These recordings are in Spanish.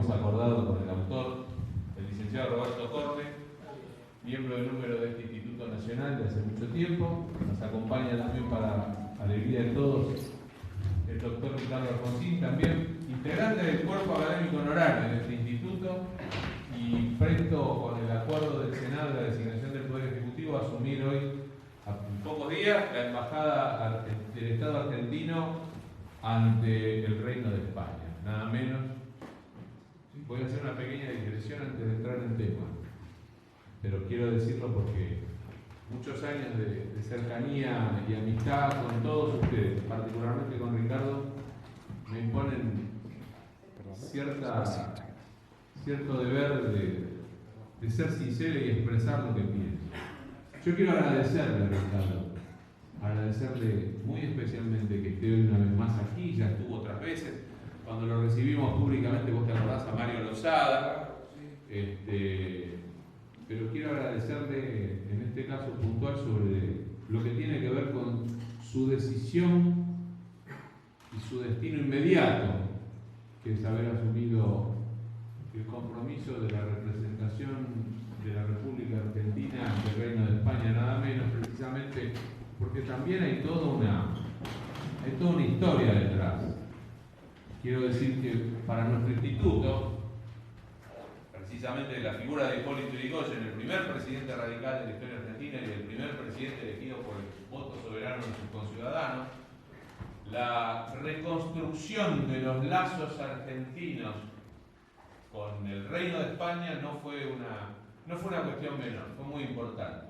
hemos acordado con el autor, el licenciado Roberto Corte, miembro del número de este Instituto Nacional de hace mucho tiempo. Nos acompaña también, para alegría de todos, el doctor Ricardo Alfonsín, también integrante del cuerpo académico honorario de este instituto y presto, con el acuerdo del Senado de la designación del Poder Ejecutivo, a asumir hoy, en pocos días, la embajada del Estado argentino ante el Reino de España, nada menos. Voy a hacer una pequeña digresión antes de entrar en tema, pero quiero decirlo porque muchos años de cercanía y amistad con todos ustedes, particularmente con Ricardo, me imponen cierto deber de ser sincero y expresar lo que pienso. Yo quiero agradecerle a Ricardo, agradecerle muy especialmente que esté hoy una vez más aquí. Ya estuvo otras veces, cuando lo recibimos públicamente, vos te acordás, a Mario Lozada, pero quiero agradecerle en este caso puntual sobre lo que tiene que ver con su decisión y su destino inmediato, que es haber asumido el compromiso de la representación de la República Argentina ante el Reino de España, nada menos, precisamente porque también hay toda una historia detrás. Quiero decir que para nuestro instituto, precisamente la figura de Hipólito Yrigoyen, el primer presidente radical de la historia argentina y el primer presidente elegido por el voto soberano de sus conciudadanos, la reconstrucción de los lazos argentinos con el Reino de España no fue una cuestión menor, fue muy importante.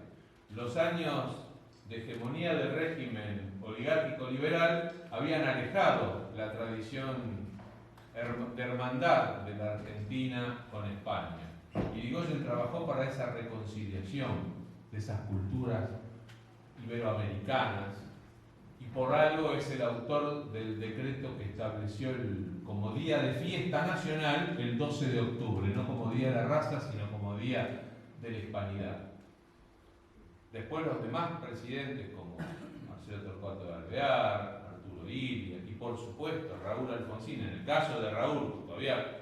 Los años de hegemonía del régimen oligárquico liberal habían alejado la tradición de hermandad de la Argentina con España. Y Yrigoyen trabajó para esa reconciliación de esas culturas iberoamericanas, y por algo es el autor del decreto que estableció como día de fiesta nacional el 12 de octubre, no como día de la raza, sino como día de la hispanidad. Después los demás presidentes, como Marcelo Torcuato de Alvear, Arturo Illia y por supuesto Raúl Alfonsín, en el caso de Raúl todavía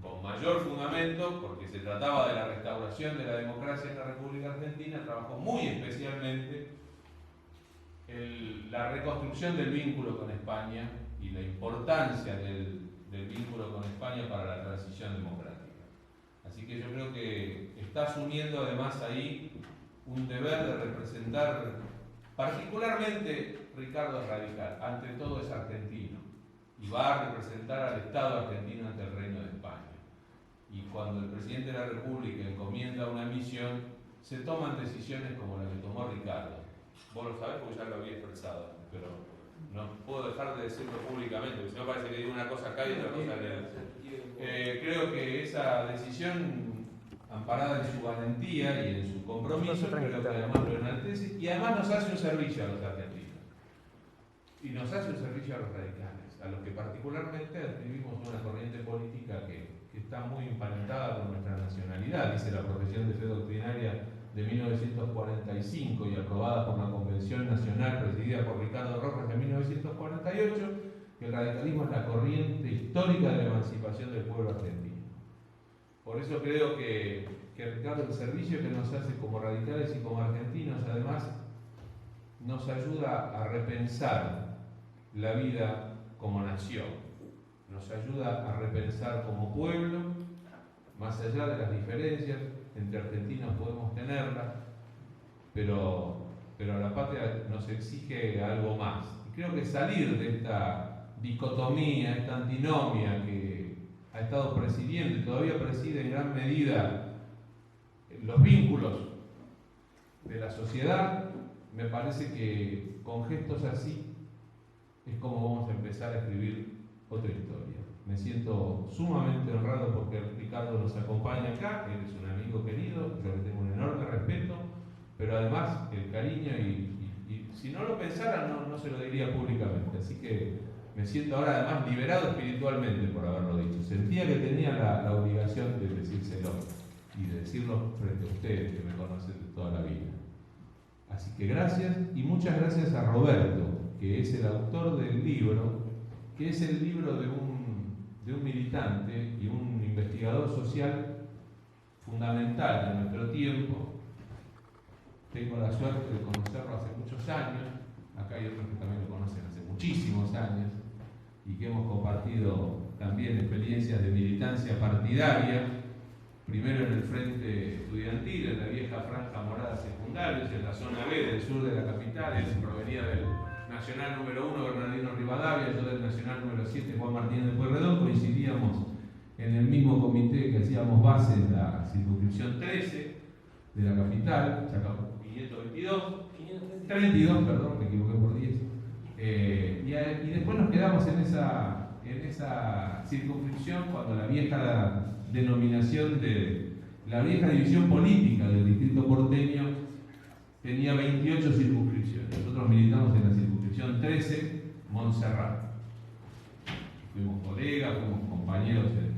con mayor fundamento, porque se trataba de la restauración de la democracia en la República Argentina, trabajó muy especialmente la reconstrucción del vínculo con España y la importancia del vínculo con España para la transición democrática. Así que yo creo que está asumiendo además ahí un deber de representar, particularmente Ricardo es radical, ante todo es argentino, y va a representar al Estado argentino ante el Reino de España. Y cuando el presidente de la República encomienda una misión, se toman decisiones como la que tomó Ricardo. Vos lo sabés porque ya lo había expresado, pero no puedo dejar de decirlo públicamente, porque si no parece que digo una cosa acá y otra cosa allá. Creo que esa decisión, amparada en su valentía y en su compromiso, creo que además lo enaltece y además nos hace un servicio a los argentinos. Y nos hace un servicio a los radicales, a los que particularmente vivimos una corriente política que está muy emparentada con nuestra nacionalidad, dice la profesión de fe doctrinaria de 1945 y aprobada por la Convención Nacional presidida por Ricardo Rojas en 1948, que el radicalismo es la corriente histórica de la emancipación del pueblo argentino. Por eso creo que Ricardo, el servicio que nos hace como radicales y como argentinos, además nos ayuda a repensar la vida como nación, nos ayuda a repensar como pueblo, más allá de las diferencias. Entre argentinos podemos tenerlas, pero la patria nos exige algo más. Y creo que salir de esta dicotomía, esta antinomia que ha estado presidiendo y todavía preside en gran medida los vínculos de la sociedad, me parece que con gestos así es como vamos a empezar a escribir otra historia. Me siento sumamente honrado porque Ricardo nos acompaña acá, él es un amigo querido, yo le tengo un enorme respeto, pero además el cariño y si no lo pensara no se lo diría públicamente. Así que me siento ahora además liberado espiritualmente por haberlo dicho. Sentía que tenía la obligación de decírselo y de decirlo frente a ustedes que me conocen de toda la vida. Así que gracias y muchas gracias a Roberto, que es el autor del libro, que es el libro de un de un militante y un investigador social fundamental de nuestro tiempo. Tengo la suerte de conocerlo hace muchos años, acá hay otros que también lo conocen hace muchísimos años, y que hemos compartido también experiencias de militancia partidaria, primero en el Frente Estudiantil, en la vieja franja morada secundarios, en la zona B del sur de la capital. Él provenía del Nacional número 1, Bernardino Rivadavia, yo del Nacional número 7, Juan Martínez de Pueyrredón. Coincidíamos en el mismo comité que hacíamos base en la circunscripción 13 de la capital, Chacabuco 532, perdón, me equivoqué por 10. Y después nos quedamos en esa circunscripción cuando la vieja denominación de la vieja división política del distrito porteño tenía 28 circunscripciones. Nosotros militamos en la circunscripción 13, Montserrat. Fuimos colegas, fuimos compañeros en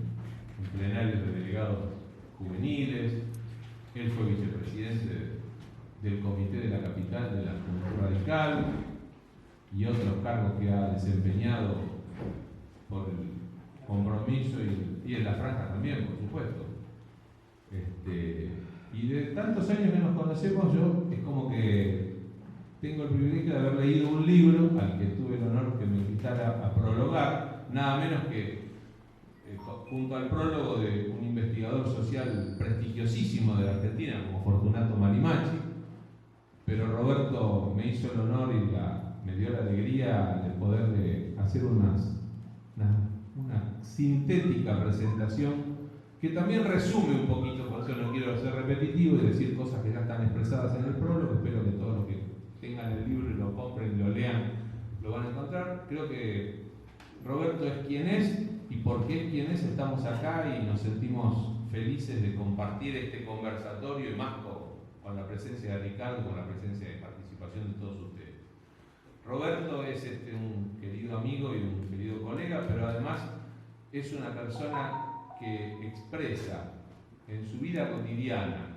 plenarios de delegados juveniles. Él fue vicepresidente del comité de la capital de la Juventud Radical y otros cargos que ha desempeñado por el compromiso y en la franja también, por supuesto. Y de tantos años que nos conocemos, yo es como que tengo el privilegio de haber leído un libro al que tuve el honor que me invitara a prologar, nada menos que junto al prólogo de un investigador social prestigiosísimo de la Argentina como Fortunato Marimachi, pero Roberto me hizo el honor y me dio la alegría de poder hacer una sintética presentación que también resume un poquito, por eso no quiero ser repetitivo y decir cosas que ya están expresadas en el prólogo. Espero que todos los que tengan el libro y lo compren y lo lean lo van a encontrar. Creo que Roberto es quien es, y porque es quien es estamos acá y nos sentimos felices de compartir este conversatorio, y más con la presencia de Ricardo y con la presencia de participación de todos ustedes. Roberto es un querido amigo y un querido colega, pero además es una persona que expresa en su vida cotidiana,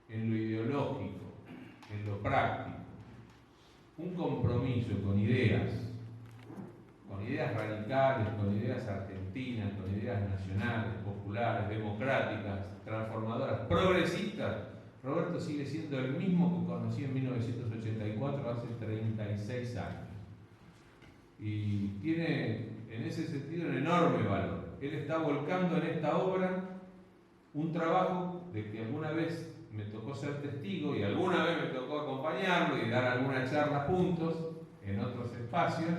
en lo ideológico, en lo práctico, un compromiso con ideas radicales, con ideas argentinas, con ideas nacionales, populares, democráticas, transformadoras, progresistas. Roberto sigue siendo el mismo que conocí en 1984, hace 36 años. Y tiene en ese sentido un enorme valor. Él está volcando en esta obra un trabajo de que alguna vez me tocó ser testigo y alguna vez me tocó acompañarlo y dar alguna charla juntos en otros espacios,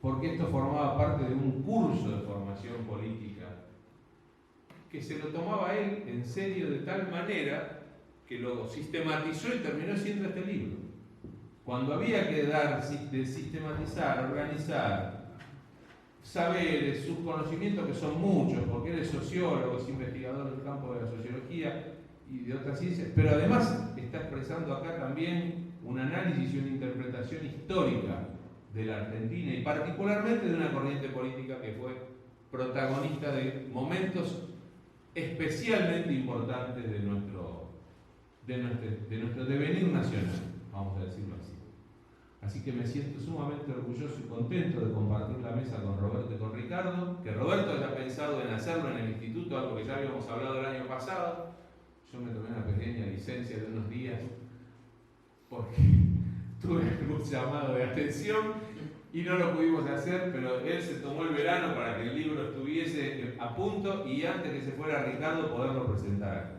porque esto formaba parte de un curso de formación política que se lo tomaba él en serio de tal manera que lo sistematizó y terminó siendo este libro. Cuando había que sistematizar, organizar saberes, sus conocimientos, que son muchos, porque él es sociólogo, es investigador del campo de la sociología y de otras ciencias, pero además está expresando acá también un análisis y una interpretación histórica de la Argentina y particularmente de una corriente política que fue protagonista de momentos especialmente importantes de nuestro devenir nacional, vamos a decirlo así. Así que me siento sumamente orgulloso y contento de compartir la mesa con Roberto y con Ricardo, que Roberto haya pensado en hacerlo en el instituto, algo que ya habíamos hablado el año pasado. Yo me tomé una pequeña licencia de unos días porque tuve un llamado de atención y no lo pudimos hacer, pero él se tomó el verano para que el libro estuviese a punto y antes que se fuera Ricardo poderlo presentar acá.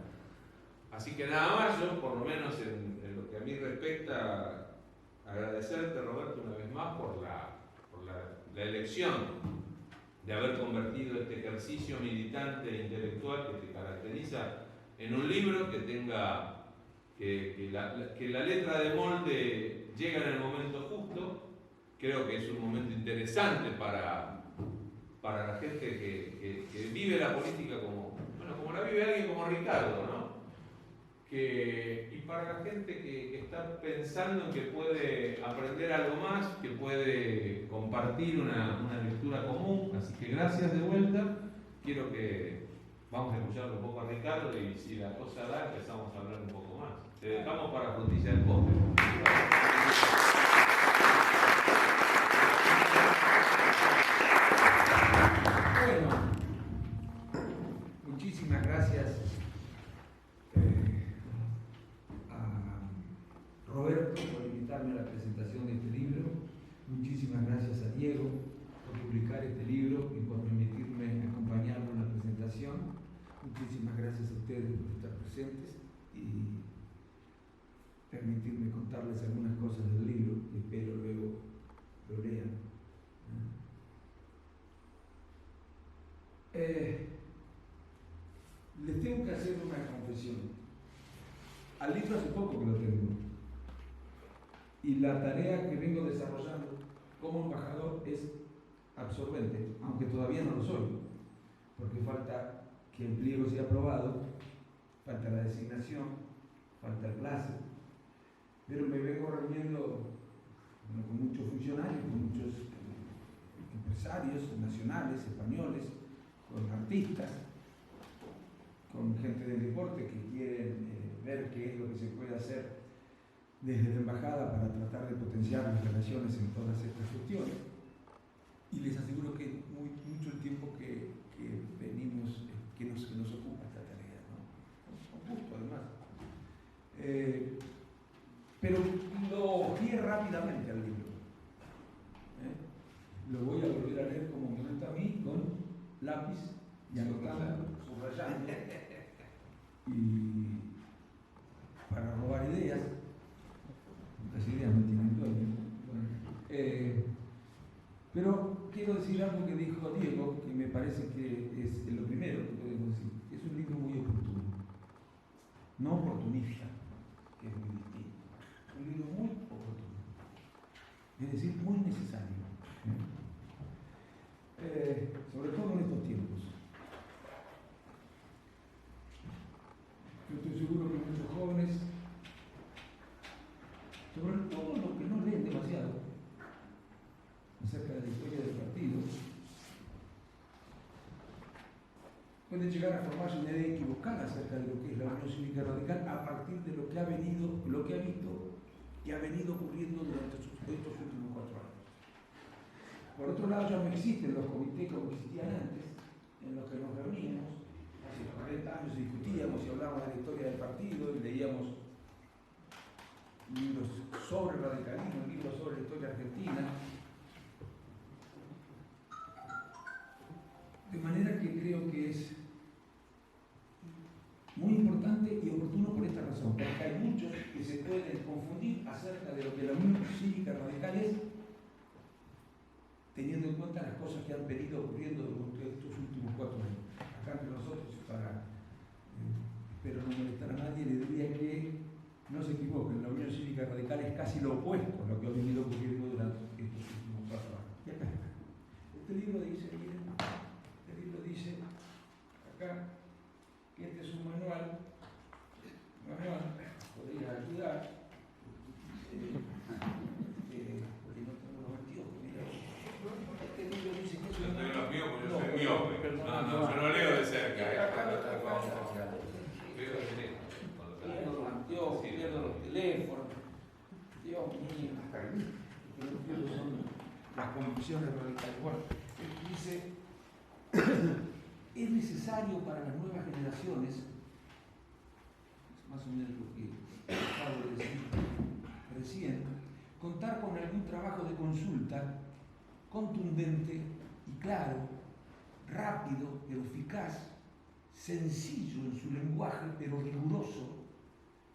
Así que nada más, yo por lo menos en lo que a mí respecta, agradecerte, Roberto, una vez más por la elección de haber convertido este ejercicio militante e intelectual que te caracteriza en un libro que tenga que la letra de molde llega en el momento justo. Creo que es un momento interesante para la gente que vive la política como la vive alguien como Ricardo, ¿no? Y para la gente que está pensando en que puede aprender algo más, que puede compartir una lectura común. Así que gracias de vuelta. Quiero que vamos a escucharlo un poco a Ricardo y si la cosa da, empezamos a hablar un poco más. Te dejamos para frutilla el postre. Bueno, este libro y por permitirme acompañarlo en la presentación. Muchísimas gracias a ustedes por estar presentes y permitirme contarles algunas cosas del libro y espero luego lo lean. Les tengo que hacer una confesión. Al libro hace poco que lo tengo y la tarea que vengo desarrollando como embajador es absorbente, aunque todavía no lo soy, porque falta que el pliego sea aprobado, falta la designación, falta el plazo, pero me vengo reuniendo con muchos funcionarios, con muchos empresarios nacionales, españoles, con artistas, con gente del deporte que quieren ver qué es lo que se puede hacer desde la embajada para tratar de potenciar las relaciones en todas estas cuestiones. Y les aseguro que es mucho el tiempo que venimos, que nos ocupa esta tarea, ¿no? Con gusto, además. Pero lo ojeé rápidamente al libro. Lo voy a volver a leer como me gusta a mí, con lápiz y anotando, subrayando, y para robar ideas. Las ideas no tienen dueño. Bueno, pero quiero decir algo que dijo Diego, que me parece que es lo primero que podemos decir. Es un libro muy oportuno, no oportunista, que es muy distinto. Un libro muy oportuno, es decir, muy necesario. Sobre todo en estos tiempos. Yo estoy seguro que muchos jóvenes, sobre todo los que no leen demasiado acerca de la historia del partido, pueden llegar a formarse una idea equivocada acerca de lo que es la Unión Cívica Radical a partir de lo que ha visto y ha venido ocurriendo durante estos últimos 4 años. Por otro lado, ya no existen los comités como existían antes, en los que nos reuníamos, hace 40 años discutíamos y hablábamos de la historia del partido y leíamos libros sobre el radicalismo, libros sobre la historia argentina. De manera que creo que es muy importante y oportuno por esta razón, porque hay muchos que se pueden confundir acerca de lo que la Unión Cívica Radical es, teniendo en cuenta las cosas que han venido ocurriendo durante estos últimos 4 años. Acá entre nosotros, para espero no molestar a nadie, le diría que no se equivoquen, la Unión Cívica Radical es casi lo opuesto a lo que ha venido ocurriendo durante estos últimos 4 años. Y acá está. Este libro dice, miren, acá, que este es un manual, podría ayudar, porque no tengo los anteojos, mira. Este libro dice que es un manual. Yo tengo los míos porque yo soy miope. Yo no leo de cerca. Pierdo los anteojos, pierdo los teléfonos. Dios mío, hasta aquí. Lo que no pierdo son las convicciones radicales. Bueno, dice, es necesario para las nuevas generaciones, es más o menos lo que acabo de decir recién, contar con algún trabajo de consulta contundente y claro, rápido pero eficaz, sencillo en su lenguaje pero riguroso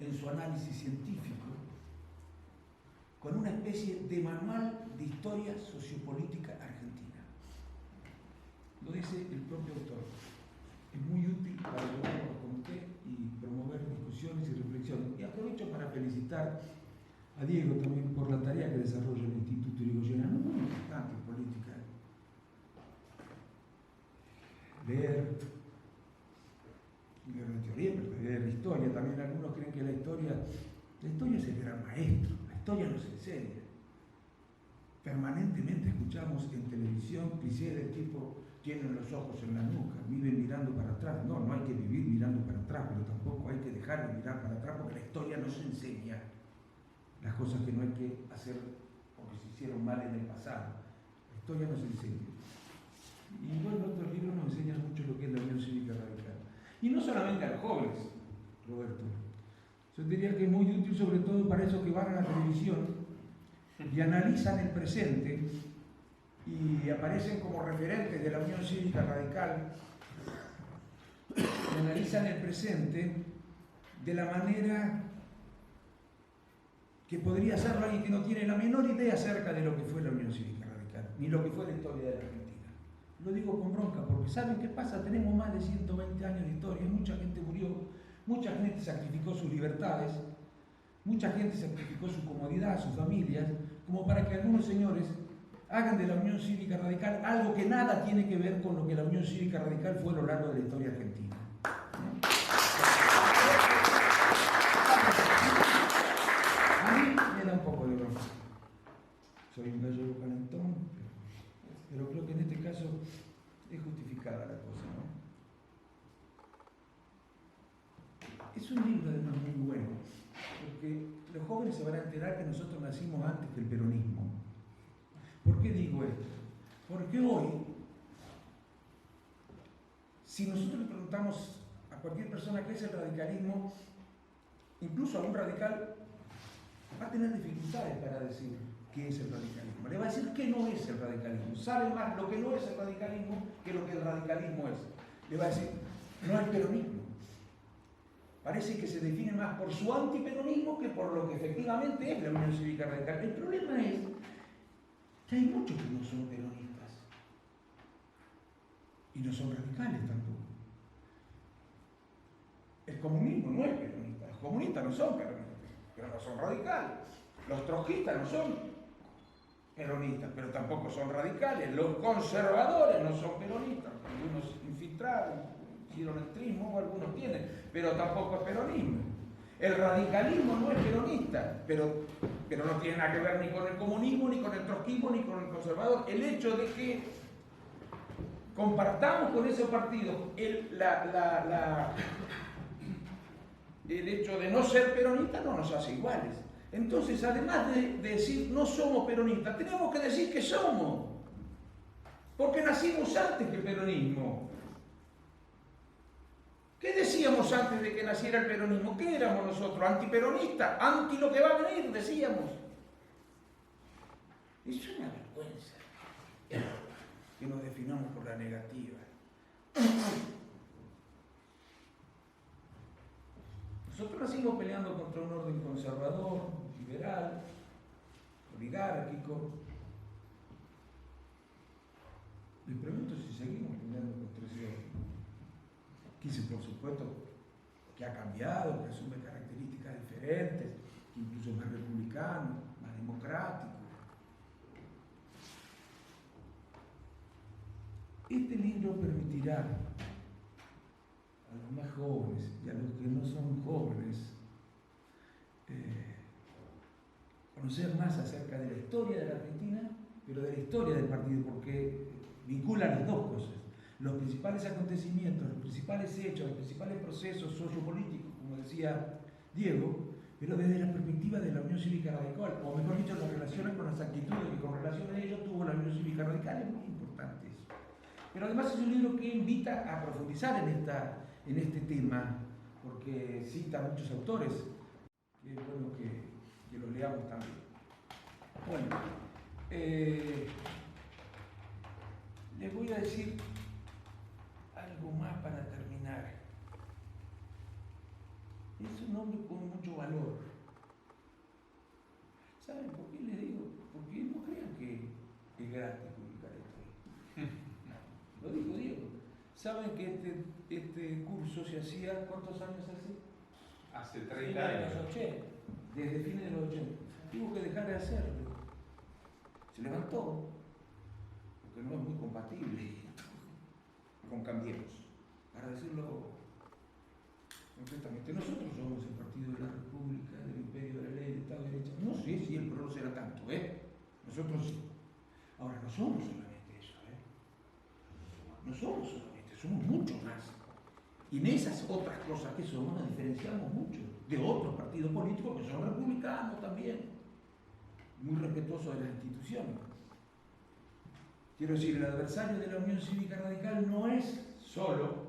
en su análisis científico, con una especie de manual de historia sociopolítica argentina. Lo dice el propio autor. Es muy útil para llevar a los comités y promover discusiones y reflexiones. Y aprovecho para felicitar a Diego también por la tarea que desarrolla el Instituto Irigoyenano, muy importante en política. Leer de teoría, pero leer historia. También algunos creen que la historia es el gran maestro. La historia nos enseña. Permanentemente escuchamos en televisión clichés del tipo: tienen los ojos en la nuca, viven mirando para atrás. No, no hay que vivir mirando para atrás, pero tampoco hay que dejar de mirar para atrás, porque la historia nos enseña las cosas que no hay que hacer o que se hicieron mal en el pasado. La historia nos enseña. Y bueno, otros libros nos enseñan mucho lo que es la Unión Cívica Radical. Y no solamente a los jóvenes, Roberto. Yo diría que es muy útil sobre todo para esos que van a la televisión y analizan el presente y aparecen como referentes de la Unión Cívica Radical, y analizan el presente de la manera que podría hacerlo alguien que no tiene la menor idea acerca de lo que fue la Unión Cívica Radical, ni lo que fue la historia de la Argentina. Lo digo con bronca, porque ¿saben qué pasa? Tenemos más de 120 años de historia, mucha gente murió, mucha gente sacrificó sus libertades, mucha gente sacrificó su comodidad, sus familias, como para que algunos señores hagan de la Unión Cívica Radical algo que nada tiene que ver con lo que la Unión Cívica Radical fue a lo largo de la historia argentina. A mí me da un poco de bronca. Soy un gallego calentón, pero creo que en este caso es justificada la cosa, ¿no? Es un libro además muy bueno, porque los jóvenes se van a enterar que nosotros nacimos antes que el peronismo. ¿Por qué digo esto? Porque hoy, si nosotros le preguntamos a cualquier persona qué es el radicalismo, incluso a un radical, va a tener dificultades para decir qué es el radicalismo. Le va a decir qué no es el radicalismo. Sabe más lo que no es el radicalismo que lo que el radicalismo es. Le va a decir, no es peronismo. Parece que se define más por su antiperonismo que por lo que efectivamente es la Unión Cívica Radical. El problema es que hay muchos que no son peronistas y no son radicales tampoco. El comunismo no es peronista, los comunistas no son peronistas, pero no son radicales. Los trotskistas no son peronistas, pero tampoco son radicales. Los conservadores no son peronistas, algunos infiltraron, hicieron extremismo o algunos tienen, pero tampoco es peronismo. El radicalismo no es peronista, pero no tiene nada que ver ni con el comunismo, ni con el trotskismo, ni con el conservador. El hecho de que compartamos con esos partidos el hecho de no ser peronistas no nos hace iguales. Entonces, además de decir no somos peronistas, tenemos que decir que somos, porque nacimos antes que el peronismo. ¿Qué decíamos antes de que naciera el peronismo? ¿Qué éramos nosotros? Antiperonistas, anti lo que va a venir, decíamos. Es una vergüenza que nos definamos por la negativa. Nosotros nacimos peleando contra un orden conservador, liberal, oligárquico. Les pregunto si seguimos peleando contra ese orden. Quise, por supuesto, que ha cambiado, que asume características diferentes, que incluso es más republicano, más democrático. Este libro permitirá a los más jóvenes y a los que no son jóvenes conocer más acerca de la historia de la Argentina, pero de la historia del partido, porque vincula las dos cosas. Los principales acontecimientos, los principales hechos, los principales procesos sociopolíticos, como decía Diego, pero desde la perspectiva de la Unión Cívica Radical, o mejor dicho, las relaciones con las actitudes que con relación a ello tuvo la Unión Cívica Radical. Es muy importante eso. Pero además es un libro que invita a profundizar en este tema, porque cita a muchos autores, que es bueno que los leamos también. Bueno, les voy a decir algo más para terminar. Es un hombre con mucho valor. ¿Saben por qué les digo? Porque no crean que es gratis publicar esto. Lo dijo Diego. ¿Saben que este curso se hacía cuántos años hace? Hace 30 años. De los 80, desde fines de los 80. Tuvo que dejar de hacerlo. Se levantó, porque no es muy compatible con Cambiemos, para decirlo concretamente. Nosotros somos el Partido de la República, del Imperio de la Ley, del Estado de Derecho. No sé si el PRO será tanto, Nosotros sí. Ahora, no somos solamente eso, No somos solamente, somos mucho más. Y en esas otras cosas que somos nos diferenciamos mucho de otros partidos políticos que son republicanos también, muy respetuosos de las instituciones. Quiero decir, el adversario de la Unión Cívica Radical no es solo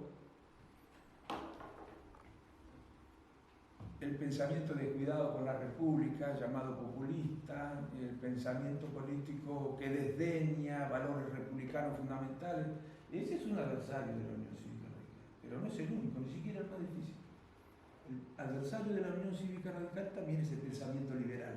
el pensamiento de cuidado con la república, llamado populista, el pensamiento político que desdeña valores republicanos fundamentales. Ese es un adversario de la Unión Cívica Radical, pero no es el único, ni siquiera el más difícil. El adversario de la Unión Cívica Radical también es el pensamiento liberal.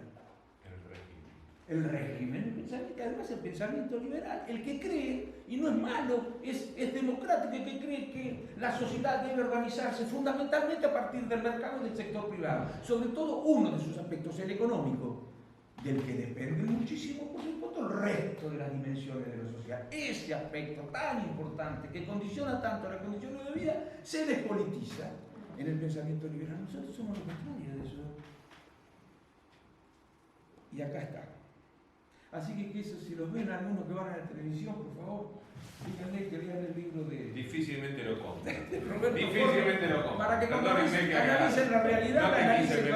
El régimen, además el pensamiento liberal, el que cree, y no es malo, es democrático, el que cree que la sociedad debe organizarse fundamentalmente a partir del mercado y del sector privado, sobre todo uno de sus aspectos, el económico, del que depende muchísimo, por supuesto, el resto de las dimensiones de la sociedad. Ese aspecto tan importante que condiciona tanto las condiciones de vida se despolitiza en el pensamiento liberal. Nosotros somos lo contrario de eso. Y acá está. Así que eso, si los ven algunos que van a la televisión, por favor, díganle que lean el libro de... Difícilmente lo compro. Difícilmente lo compro. Para que analicen la realidad, la analicen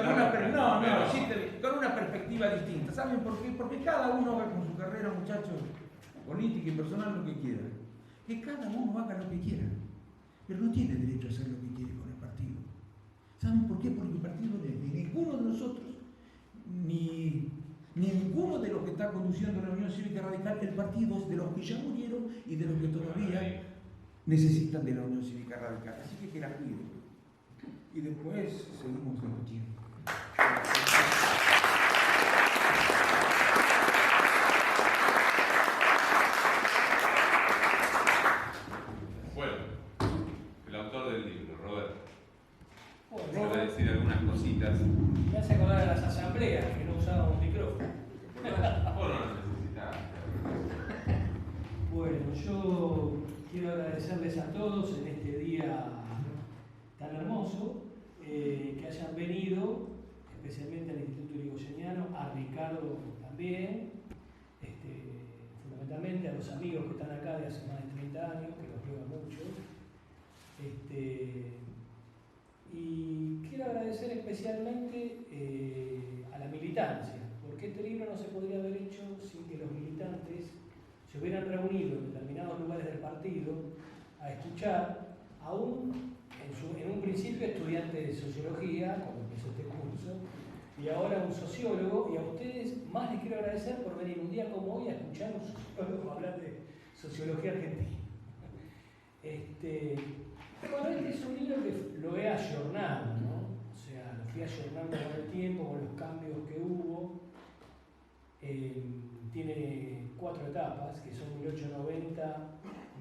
con una perspectiva distinta. ¿Saben por qué? Porque cada uno haga con su carrera, muchachos, política y personal, lo que quiera. Que cada uno haga lo que quiera. Pero no tiene derecho a hacer lo que quiere con el partido. ¿Saben por qué? Porque el partido no es ni ninguno de nosotros, ni ninguno de los que está conduciendo la Unión Cívica Radical. El partido es de los que ya murieron y de los que todavía necesitan de la Unión Cívica Radical. Así que la cuiden. Y después seguimos discutiendo. Bueno, el autor del libro, Roberto. Bueno, Voy a decir algunas cositas. me hace acordar de las asambleas que no usábamos micrófono. Vos no lo necesitabas. Bueno, yo quiero agradecerles a todos en este día tan hermoso que hayan venido, especialmente al Instituto Irigoyeniano, a Ricardo también, fundamentalmente a los amigos que están acá de hace más de 30 años, que los veo mucho. Y quiero agradecer especialmente a la militancia, porque este libro no se podría haber hecho sin que los militantes se hubieran reunido en determinados lugares del partido a escuchar, aún en un principio estudiante de sociología, cuando empezó este curso, y ahora un sociólogo, y a ustedes más les quiero agradecer por venir un día como hoy a escuchar a un sociólogo hablar de sociología argentina. Bueno, este es un libro que lo he ayornado, ¿no? O sea, lo fui ayornando con el tiempo, con los cambios que hubo. Tiene 4 etapas, que son 1890,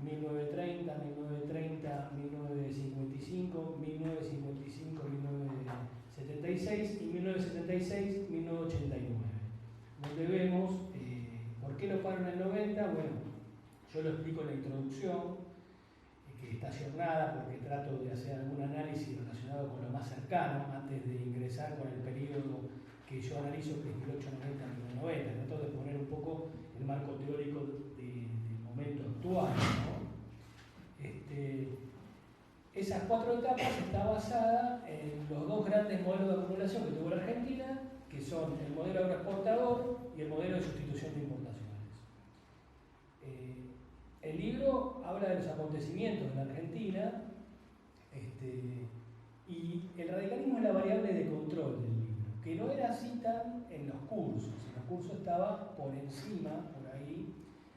1930, 1930, 1955, 1955, 1976 y 1976, 1989. Donde vemos por qué lo paro en el 90. Bueno, yo lo explico en la introducción, que está ayornada porque trato de hacer algún análisis relacionado con lo más cercano antes de ingresar con el periodo que yo analizo, que es 1890-1990. Trato de poner un poco el marco teórico del momento actual, ¿no? Esas 4 etapas está basada en los 2 grandes modelos de acumulación que tuvo la Argentina, que son el modelo agroexportador y el modelo de sustitución de importaciones. El libro habla de los acontecimientos de la Argentina, y el radicalismo es la variable de control del libro, que no era así tan en los cursos. En los cursos estaba por encima, por ahí,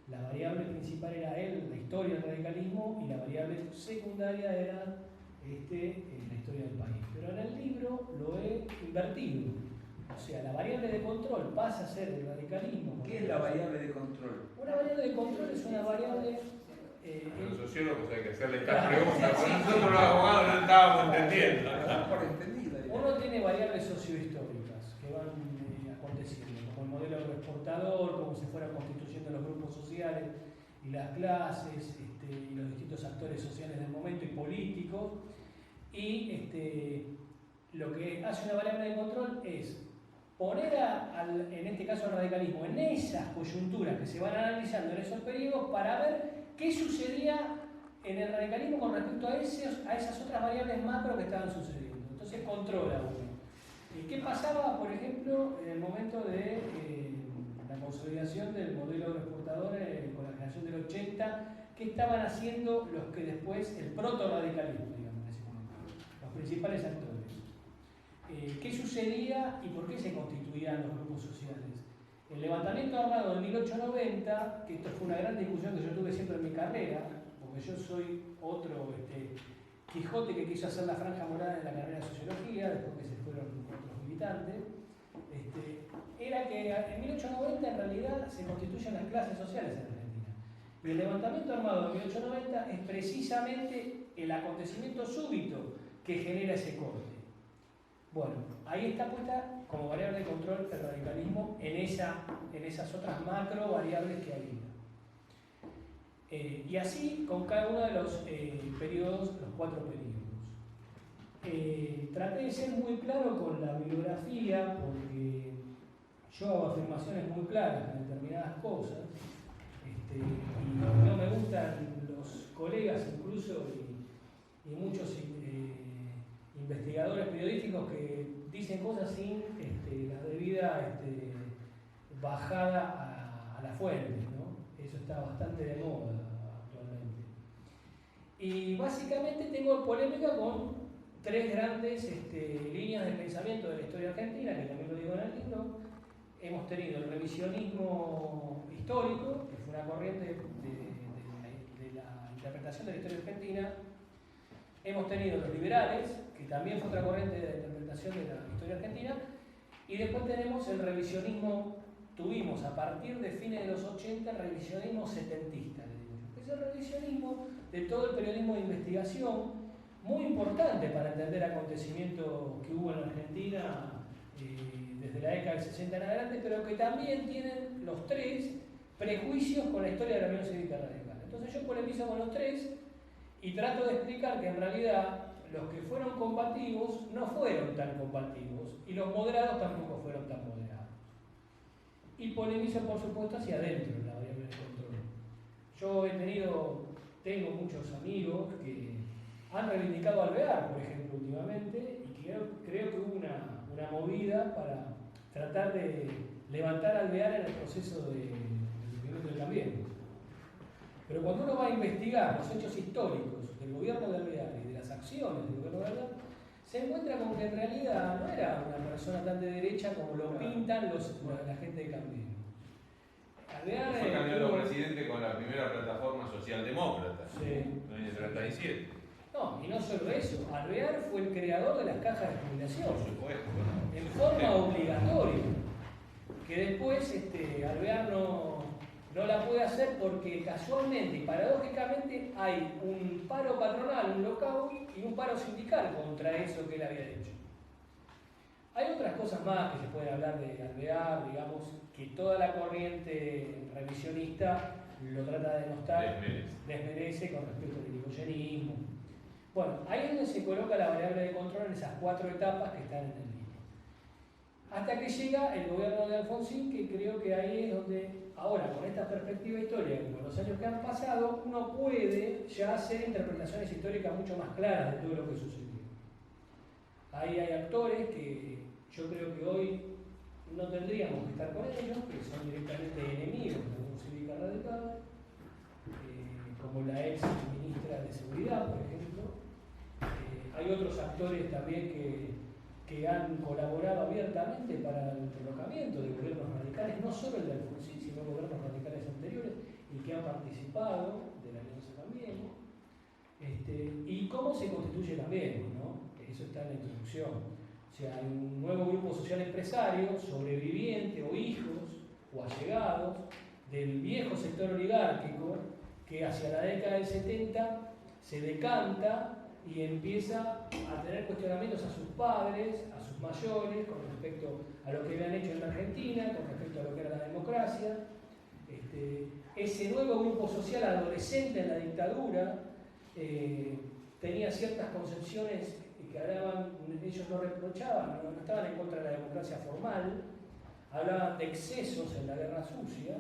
la variable principal era la historia del radicalismo, y la variable secundaria era la historia del país. Pero en el libro lo he invertido. O sea, la variable de control pasa a ser el radicalismo. ¿Qué es la variable de control? Una variable de control es una variable... A los sociólogos hay que hacerle esta pregunta, porque nosotros los abogados no estábamos entendiendo. Uno tiene variables sociohistóricas que van aconteciendo, como el modelo agroexportador, cómo se fueron constituyendo los grupos sociales y las clases, y los distintos actores sociales del momento y políticos. Y lo que hace una variable de control es poner en este caso al radicalismo en esas coyunturas que se van analizando en esos periodos para ver qué sucedía en el radicalismo con respecto a esas otras variables macro que estaban sucediendo. Entonces controla uno. ¿Y qué pasaba, por ejemplo, en el momento de la consolidación del modelo agroexportador con la generación del 80? ¿Qué estaban haciendo los que después, el proto-radicalismo, digamos, en ese momento? Los principales actores. ¿qué sucedía y por qué se constituían los grupos sociales? El levantamiento armado en 1890, que esto fue una gran discusión que yo tuve siempre en mi carrera, porque yo soy otro Quijote que quiso hacer la franja morada en la carrera de Sociología, después que se fueron otros militantes, era que en 1890 en realidad se constituyen las clases sociales en Argentina. Y el levantamiento armado de 1890 es precisamente el acontecimiento súbito que genera ese corte. Bueno, ahí está puesta como variable de control el radicalismo en esas otras macro variables que había. Y así con cada uno de los periodos, los 4 periodos. Traté de ser muy claro con la bibliografía porque yo hago afirmaciones muy claras en determinadas cosas y no me gustan los colegas incluso y muchos investigadores periodísticos que dicen cosas sin la debida bajada a la fuente, ¿no? Eso está bastante de moda actualmente. Y básicamente tengo polémica con 3 grandes líneas de pensamiento de la historia argentina, que también lo digo en el libro. Hemos tenido el revisionismo histórico, que fue una corriente de la interpretación de la historia argentina. Hemos tenido los liberales, que también fue otra corriente de la interpretación de la historia argentina. Y después tenemos el revisionismo, tuvimos a partir de fines de los 80 el revisionismo setentista, le digo yo. Es el revisionismo de todo el periodismo de investigación, muy importante para entender acontecimientos que hubo en la Argentina desde la década del 60 en adelante, pero que también tienen los 3 prejuicios con la historia de la Unión Cívica Radical. Entonces yo polemizo con los 3 y trato de explicar que en realidad los que fueron combativos no fueron tan combativos y los moderados tampoco fueron tan moderados. Y polemizo por supuesto hacia adentro en la variable de control. Yo tengo muchos amigos que han reivindicado Alvear, por ejemplo, últimamente, y creo que hubo una movida para tratar de levantar Alvear en el proceso del movimiento del Cambiemos. Pero cuando uno va a investigar los hechos históricos del gobierno de Alvear y de las acciones del gobierno de Alvear, se encuentra con que en realidad no era una persona tan de derecha como lo pintan la gente de Cambiemos. Alvear fue candidato a presidente con la primera plataforma socialdemócrata, sí, en el 37. No, y no solo eso, Alvear fue el creador de las cajas de jubilación. Por supuesto. En forma obligatoria. Que después Alvear no la puede hacer porque casualmente y paradójicamente hay un paro patronal, un lockout y un paro sindical contra eso que él había hecho. Hay otras cosas más que se pueden hablar de Alvear, digamos, que toda la corriente revisionista lo trata de denostar, desmerece con respecto al irigoyenismo. Bueno, ahí es donde se coloca la variable de control en esas 4 etapas que están en el libro. Hasta que llega el gobierno de Alfonsín, que creo que ahí es donde, ahora con esta perspectiva histórica, con los años que han pasado, uno puede ya hacer interpretaciones históricas mucho más claras de todo lo que sucedió. Ahí hay actores que yo creo que hoy no tendríamos que estar con ellos, que son directamente enemigos de la Unión Cívica Radical, como la ex ministra de Seguridad, por ejemplo. Hay otros actores también que han colaborado abiertamente para el derrocamiento de gobiernos radicales, no solo el de Alfonsín, sino gobiernos radicales anteriores, y que han participado de la Alianza Cambiemos. Y cómo se constituye Cambiemos, ¿no? Eso está en la introducción. O sea, hay un nuevo grupo social empresario, sobreviviente o hijos o allegados del viejo sector oligárquico que hacia la década del 70 se decanta y empieza a tener cuestionamientos a sus padres, a sus mayores, con respecto a lo que habían hecho en la Argentina, con respecto a lo que era la democracia. Ese nuevo grupo social adolescente en la dictadura tenía ciertas concepciones que ellos no reprochaban, no estaban en contra de la democracia formal, hablaban de excesos en la guerra sucia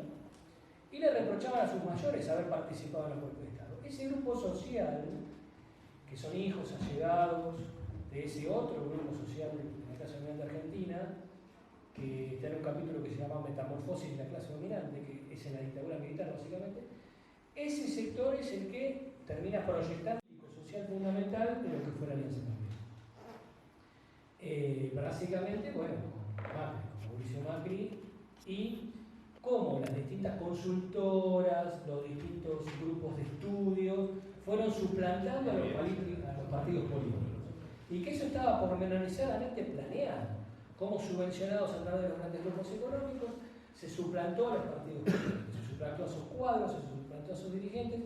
y le reprochaban a sus mayores haber participado en los golpes de Estado. Ese grupo social, que son hijos allegados de ese otro grupo social de la clase dominante argentina, que está en un capítulo que se llama Metamorfosis de la clase dominante, que es en la dictadura militar básicamente, ese sector es el que termina proyectando el social fundamental de lo que fue la Alianza Cambiemos. básicamente, bueno, con Mauricio Macri, y cómo las distintas consultoras, los distintos grupos de estudios fueron suplantando a los partidos políticos. Y que eso estaba pormenorizadamente planeado, cómo subvencionados a través de los grandes grupos económicos se suplantó a los partidos políticos, se suplantó a sus cuadros, se suplantó a sus dirigentes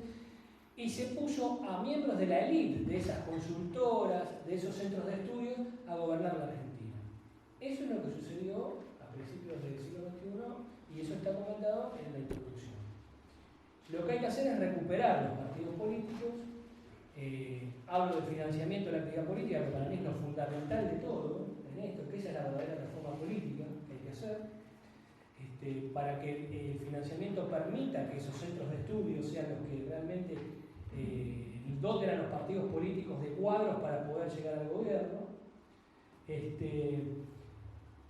y se puso a miembros de la élite de esas consultoras, de esos centros de estudio, a gobernar la Argentina. Eso es lo que sucedió a principios del siglo XXI y eso está comentado en la introducción. Lo que hay que hacer es recuperar los partidos políticos. Hablo del financiamiento de la actividad política, que para mí es lo fundamental de todo en esto, que esa es la verdadera reforma política que hay que hacer, para que el financiamiento permita que esos centros de estudio sean los que realmente doten a los partidos políticos de cuadros para poder llegar al gobierno.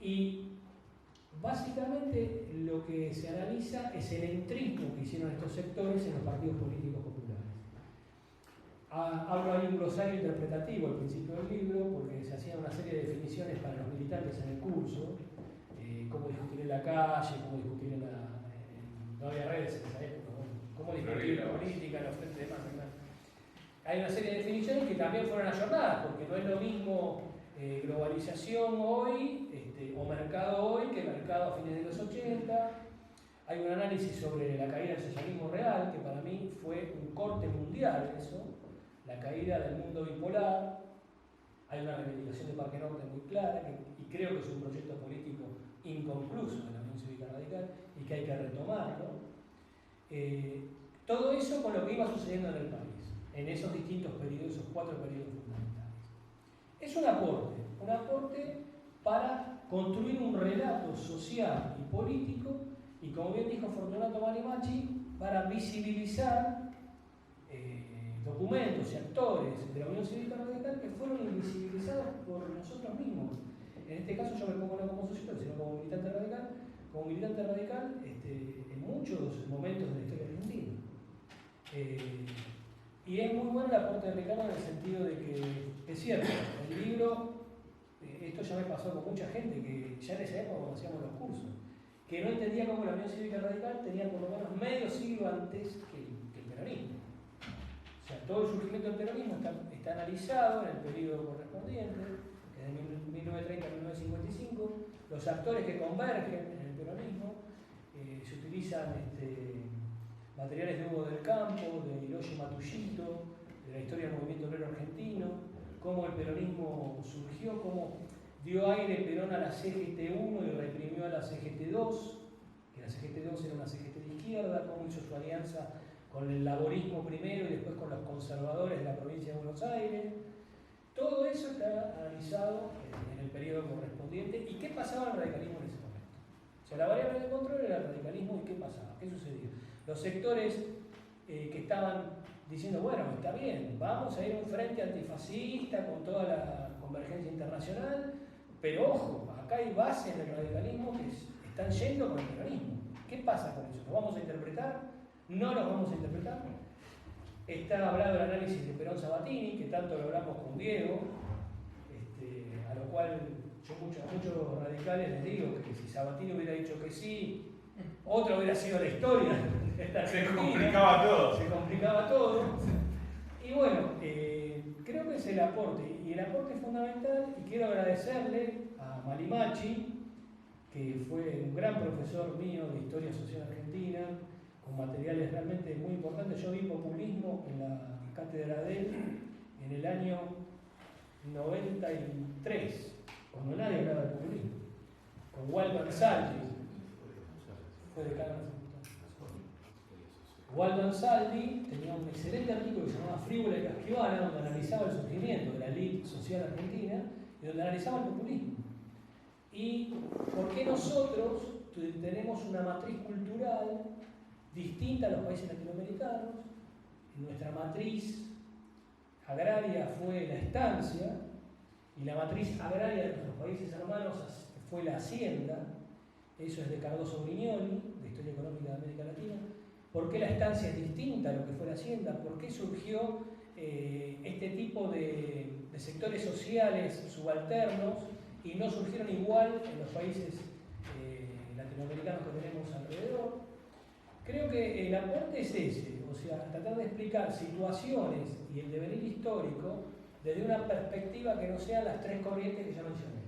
Y básicamente lo que se analiza es el entrismo que hicieron estos sectores en los partidos políticos populares. Hablo ahí un glosario interpretativo al principio del libro, porque se hacían una serie de definiciones para los militantes en el curso, cómo discutir en la calle, cómo discutir en la... no había redes en esa época, cómo discutir política en los frentes de masa. Hay una serie de definiciones que también fueron ayornadas, porque no es lo mismo globalización hoy, o mercado hoy, que mercado a fines de los 80. Hay un análisis sobre la caída del socialismo real, que para mí fue un corte mundial eso, la caída del mundo bipolar. Hay una reivindicación de Parque Norte muy clara, y creo que es un proyecto político inconcluso de la Unión Cívica Radical y que hay que retomarlo. Todo eso con lo que iba sucediendo en el país, en esos distintos periodos, esos 4 periodos fundamentales. Es un aporte para construir un relato social y político, y como bien dijo Fortunato Marimachi, para visibilizar documentos y actores de la Unión Cívica Radical que fueron invisibilizados por nosotros mismos. En este caso yo me pongo no como sociólogo, sino como militante radical, en muchos momentos de la historia argentina. Y es muy bueno el aporte de Ricardo en el sentido de que es cierto, el libro, esto ya me pasó con mucha gente que ya en esa época cuando hacíamos los cursos, que no entendía cómo la Unión Cívica Radical tenía por lo menos medio siglo antes que el peronismo. O sea, todo el surgimiento del peronismo está analizado en el periodo correspondiente, que es de 1930 a 1955, los actores que convergen en el peronismo, se utilizan materiales de Hugo del Campo, de Hiroshi Matsushito, de la historia del movimiento obrero argentino, cómo el peronismo surgió, cómo dio aire Perón a la CGT1 y reprimió a la CGT2, que la CGT2 era una CGT de izquierda, cómo hizo su alianza con el laborismo primero y después con los conservadores de la provincia de Buenos Aires. Todo eso está analizado en el periodo correspondiente. ¿Y qué pasaba en el radicalismo en ese momento? O sea, la variable de control era el radicalismo. ¿Y qué pasaba? ¿Qué sucedía? Los sectores que estaban diciendo, bueno, está bien, vamos a ir a un frente antifascista con toda la convergencia internacional, pero ojo, acá hay bases del radicalismo que están yendo con el peronismo. ¿Qué pasa con eso? ¿Lo vamos a interpretar? ¿No lo vamos a interpretar? Está hablado el análisis de Perón Sabatini, que tanto lo hablamos con Diego, a lo cual yo a muchos radicales les digo que si Sabatini hubiera dicho que sí, otra hubiera sido la historia. Se complicaba todo. Se complicaba todo. Y bueno, creo que es el aporte, y el aporte es fundamental, y quiero agradecerle a Marimachi, que fue un gran profesor mío de Historia Social Argentina, con materiales realmente muy importantes. Yo vi populismo en la cátedra de él en el año 93, cuando nadie hablaba de populismo, con Waldo Ansaldi, fue decano. Waldo Ansaldi tenía un excelente artículo que se llamaba Frívola y Casquivana, donde analizaba el surgimiento de la élite social argentina y donde analizaba el populismo. Y por qué nosotros tenemos una matriz cultural distinta a los países latinoamericanos. Nuestra matriz agraria fue la estancia y la matriz agraria de nuestros países hermanos fue la hacienda. Eso es de Cardoso Brignoli, de Historia Económica de América Latina. ¿Por qué la estancia es distinta a lo que fue la hacienda? ¿Por qué surgió este tipo de sectores sociales subalternos y no surgieron igual en los países latinoamericanos que tenemos alrededor. Creo que el aporte es ese, o sea, tratar de explicar situaciones y el devenir histórico desde una perspectiva que no sean las tres corrientes que ya mencioné.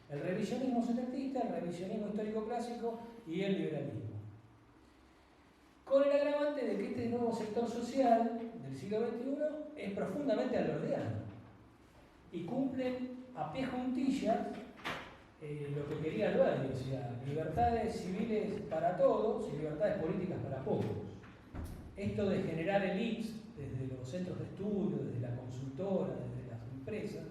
El revisionismo setentista, el revisionismo histórico clásico y el liberalismo. Con el agravante de que este nuevo sector social del siglo XXI es profundamente alberdiano y cumplen a pie juntillas lo que quería Alberdi, o sea, libertades civiles para todos y libertades políticas para pocos. Esto de generar elites desde los centros de estudio, desde la consultora, desde las empresas,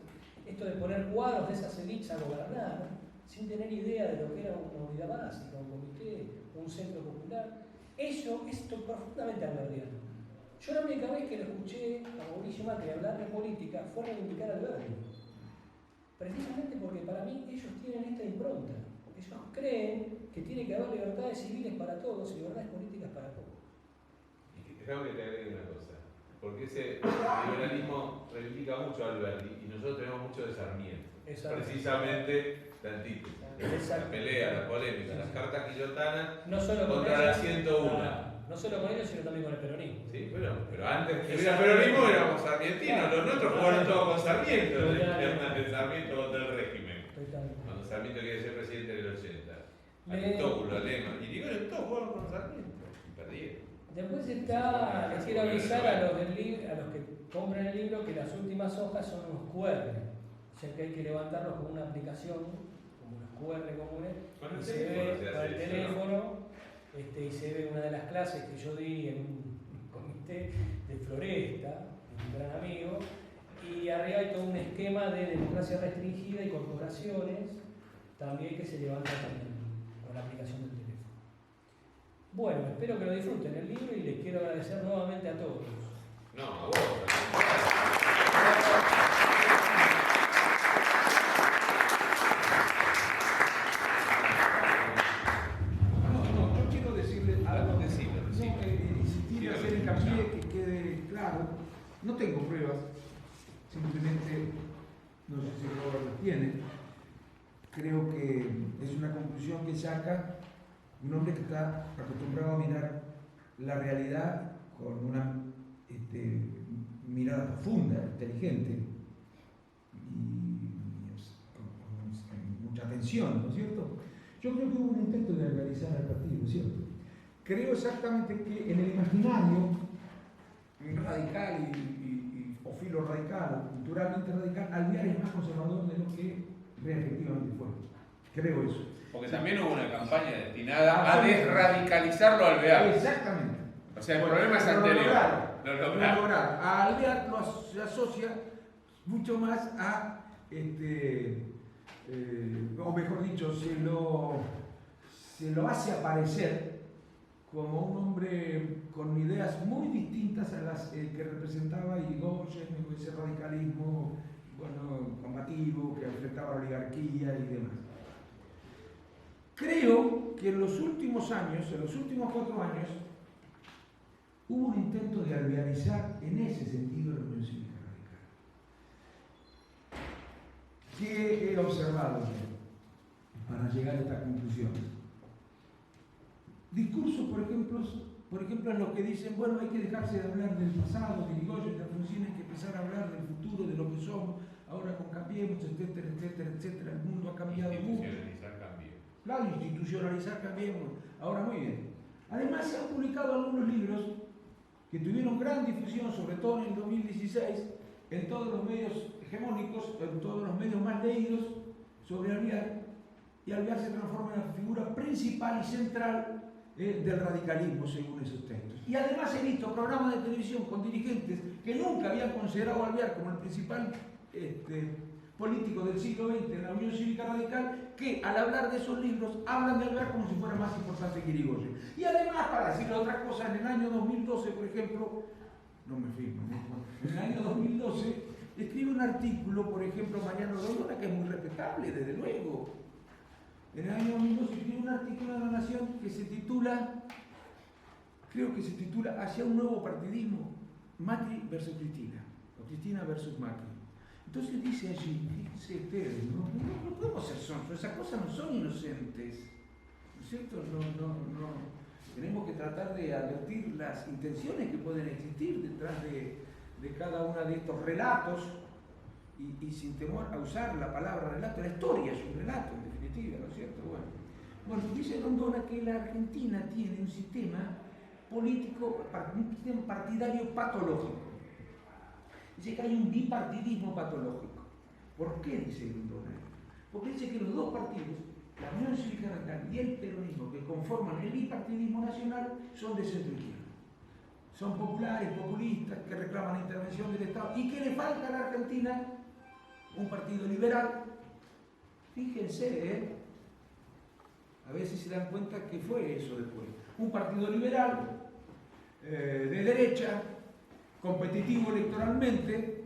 esto de poner cuadros de esas elites a gobernar sin tener idea de lo que era una unidad básica, un comité, un centro popular, eso es profundamente alberdiano. Yo la única vez que lo escuché a Mauricio Macri hablar de política fue reivindicar a Alberdi. Precisamente porque para mí ellos tienen esta impronta. Ellos creen que tiene que haber libertades civiles para todos y libertades políticas para todos. Y déjame que te agregue una cosa. Porque ese liberalismo reivindica mucho a Alberdi y nosotros tenemos mucho de Sarmiento. Precisamente la antítesis, la pelea, la polémica, las cartas quillotanas no solo contra la 101. No solo con ellos, sino también con el peronismo. Sí, pero antes que hubiera peronismo éramos sarmientinos, los nuestros jugaron todos con Sarmiento, el Sarmiento contra el régimen. Cuando Sarmiento quiere ser presidente del 80. Aristóbulo, Lema, y digo, todos jugaron con Sarmiento y perdieron. Después está, les quiero avisar a los que compren el libro que las últimas hojas son unos QR, o sea que hay que levantarlos con una aplicación, como los QR comunes, y se ve con el teléfono. Y se ve una de las clases que yo di en un comité de Floresta, un gran amigo, y arriba hay todo un esquema de democracia restringida y corporaciones, también que se levanta con la aplicación del teléfono. Bueno, espero que lo disfruten el libro y les quiero agradecer nuevamente a todos. No, a vos. No tengo pruebas, simplemente, no sé si Robert las tiene, creo que es una conclusión que saca un hombre que está acostumbrado a mirar la realidad con una mirada profunda, inteligente y con mucha atención, ¿no es cierto? Yo creo que hubo un intento de organizar al partido, ¿cierto? Creo exactamente que en el imaginario radical o filo radical, o culturalmente radical, Alvear es más conservador de lo que efectivamente fue. Creo eso. Porque también hubo una campaña destinada a desradicalizarlo a Alvear. Exactamente. O sea, el problema es anterior. Lo lograron. A Alvear se asocia mucho más a, o mejor dicho, se lo hace aparecer como un hombre con ideas muy distintas a las que representaba Irigoyen, ese radicalismo combativo que enfrentaba a la oligarquía y demás. Creo que en los últimos años, en los últimos 4 años, hubo un intento de alvearizar en ese sentido la Unión Cívica Radical. ¿Qué he observado para llegar a esta conclusión? Discursos, por ejemplo, en los que dicen, bueno, hay que dejarse de hablar del pasado, de Irigoyen, de Alfonsín, hay que empezar a hablar del futuro, de lo que somos, ahora con Cambiemos, etcétera, etcétera, etcétera, el mundo ha cambiado mucho. Institucionalizar Cambiemos. Claro, institucionalizar Cambiemos. Ahora, muy bien. Además, se han publicado algunos libros que tuvieron gran difusión, sobre todo en el 2016, en todos los medios hegemónicos, en todos los medios más leídos sobre Alvear, y Alvear se transforma en la figura principal y central del radicalismo, según esos textos. Y además he visto programas de televisión con dirigentes que nunca habían considerado a Alvear como el principal político del siglo XX en la Unión Cívica Radical, que al hablar de esos libros hablan de Alvear como si fuera más importante que Irigoyen. Y además, para decirle otra cosa, en el año 2012, por ejemplo, no me firmo, en el año 2012 escribe un artículo, por ejemplo, Mariano Rodona, que es muy respetable, desde luego. En el año 2012 escribe un artículo de La Nación que se titula, creo que se titula Hacia un nuevo partidismo, Macri versus Cristina, o Cristina versus Macri. Entonces dice allí, fíjense ustedes, no podemos ser sonsos, esas cosas no son inocentes, ¿no es cierto? No. Tenemos que tratar de advertir las intenciones que pueden existir detrás de cada uno de estos relatos y sin temor a usar la palabra relato. La historia es un relato, en definitiva, ¿no es cierto? Bueno, dice Rondona que la Argentina tiene un sistema político, un sistema partidario patológico. Dice que hay un bipartidismo patológico. ¿Por qué dice Rondona? Porque dice que los dos partidos, la Unión Cívica Radical y el peronismo que conforman el bipartidismo nacional, son de centro izquierda. Son populares, populistas, que reclaman la intervención del Estado y que le falta a la Argentina un partido liberal. Fíjense, a ver si se dan cuenta que fue eso después. Un partido liberal, de derecha, competitivo electoralmente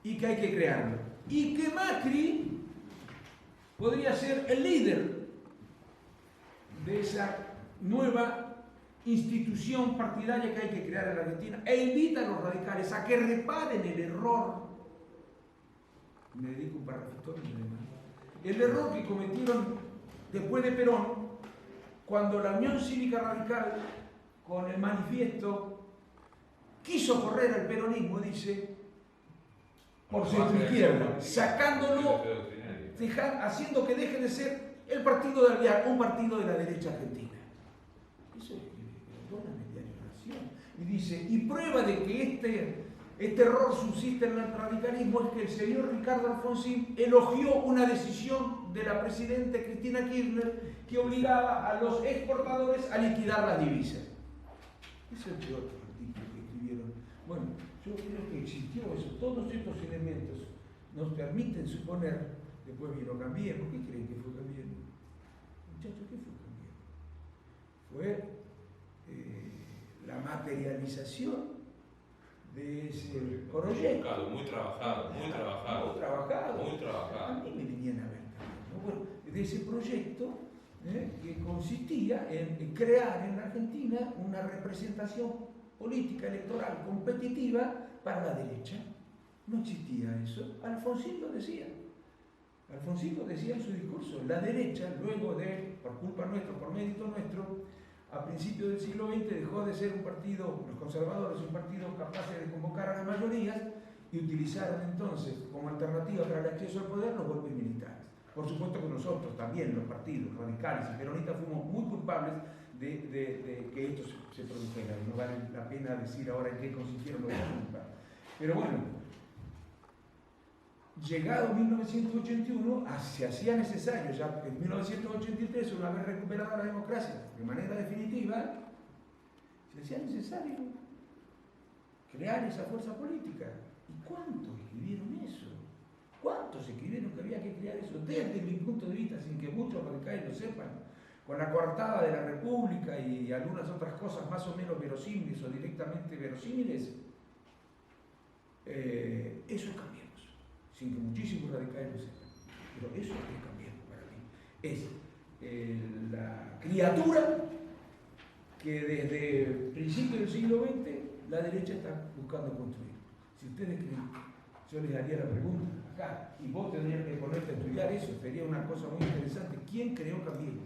y que hay que crearlo. Y que Macri podría ser el líder de esa nueva institución partidaria que hay que crear en la Argentina e invita a los radicales a que reparen el error. Me dedico un parrafito, el error que cometieron después de Perón, cuando la Unión Cívica Radical, con el manifiesto, quiso correr al peronismo, dice, por centro izquierda, sacándolo, haciendo que deje de ser el partido de un partido de la derecha argentina. Eso es y dice, y prueba de que este error subsiste en el radicalismo es que el señor Ricardo Alfonsín elogió una decisión de la presidenta Cristina Kirchner que obligaba a los exportadores a liquidar las divisas. Ese es otro artículo que escribieron. Bueno, yo creo que existió eso. Todos estos elementos nos permiten suponer, después vino Cambiemos. ¿Qué creen que fue Cambiemos? Muchachos, ¿qué fue Cambiemos? Fue la materialización de ese proyecto. Muy trabajado. A mí me venían a ver también, ¿no? Bueno, de ese proyecto que consistía en crear en la Argentina una representación política electoral competitiva para la derecha. No existía eso. Alfonsín lo decía. Alfonsín lo decía en su discurso. La derecha, luego de, por culpa nuestra, por mérito nuestro, a principios del siglo XX dejó de ser un partido, los conservadores, un partido capaz de convocar a las mayorías y utilizaron entonces como alternativa para el acceso al poder los golpes militares. Por supuesto que nosotros también, los partidos radicales y peronistas, fuimos muy culpables de que esto se produjera. No vale la pena decir ahora en qué consistieron los golpes. Pero bueno, llegado 1981, se hacía necesario, ya en 1983, una vez recuperada la democracia de manera definitiva, se hacía necesario crear esa fuerza política. ¿Y cuántos escribieron eso? ¿Cuántos escribieron que había que crear eso? Desde mi punto de vista, sin que muchos radicales lo sepan, con la coartada de la República y algunas otras cosas más o menos verosímiles o directamente verosímiles, eso cambió. Sin que muchísimos radicales lo sepan. Pero eso es Cambiemos para mí. Es la criatura que desde principios del siglo XX la derecha está buscando construir. Si ustedes creen, yo les haría la pregunta acá, y vos tendrías que ponerte a estudiar eso, sería una cosa muy interesante. ¿Quién creó Cambiemos?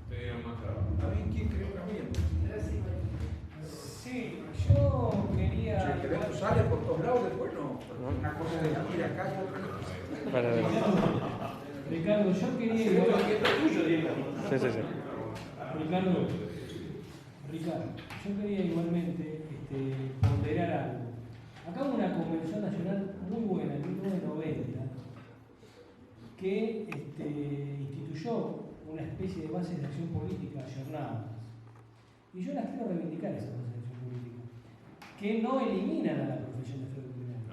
A ver, ¿quién creó Cambiemos? Sí, yo quería... Si el evento sale por todos lados, después no. Una cosa es ir acá y otra cosa. Ricardo, yo quería yo quería igualmente ponderar algo. Acá hubo una convención nacional muy buena en 1990 que instituyó una especie de bases de acción política ayornadas. Y yo las quiero reivindicar, esas bases de acción política, que no eliminan a la profesión de fe doctrinaria.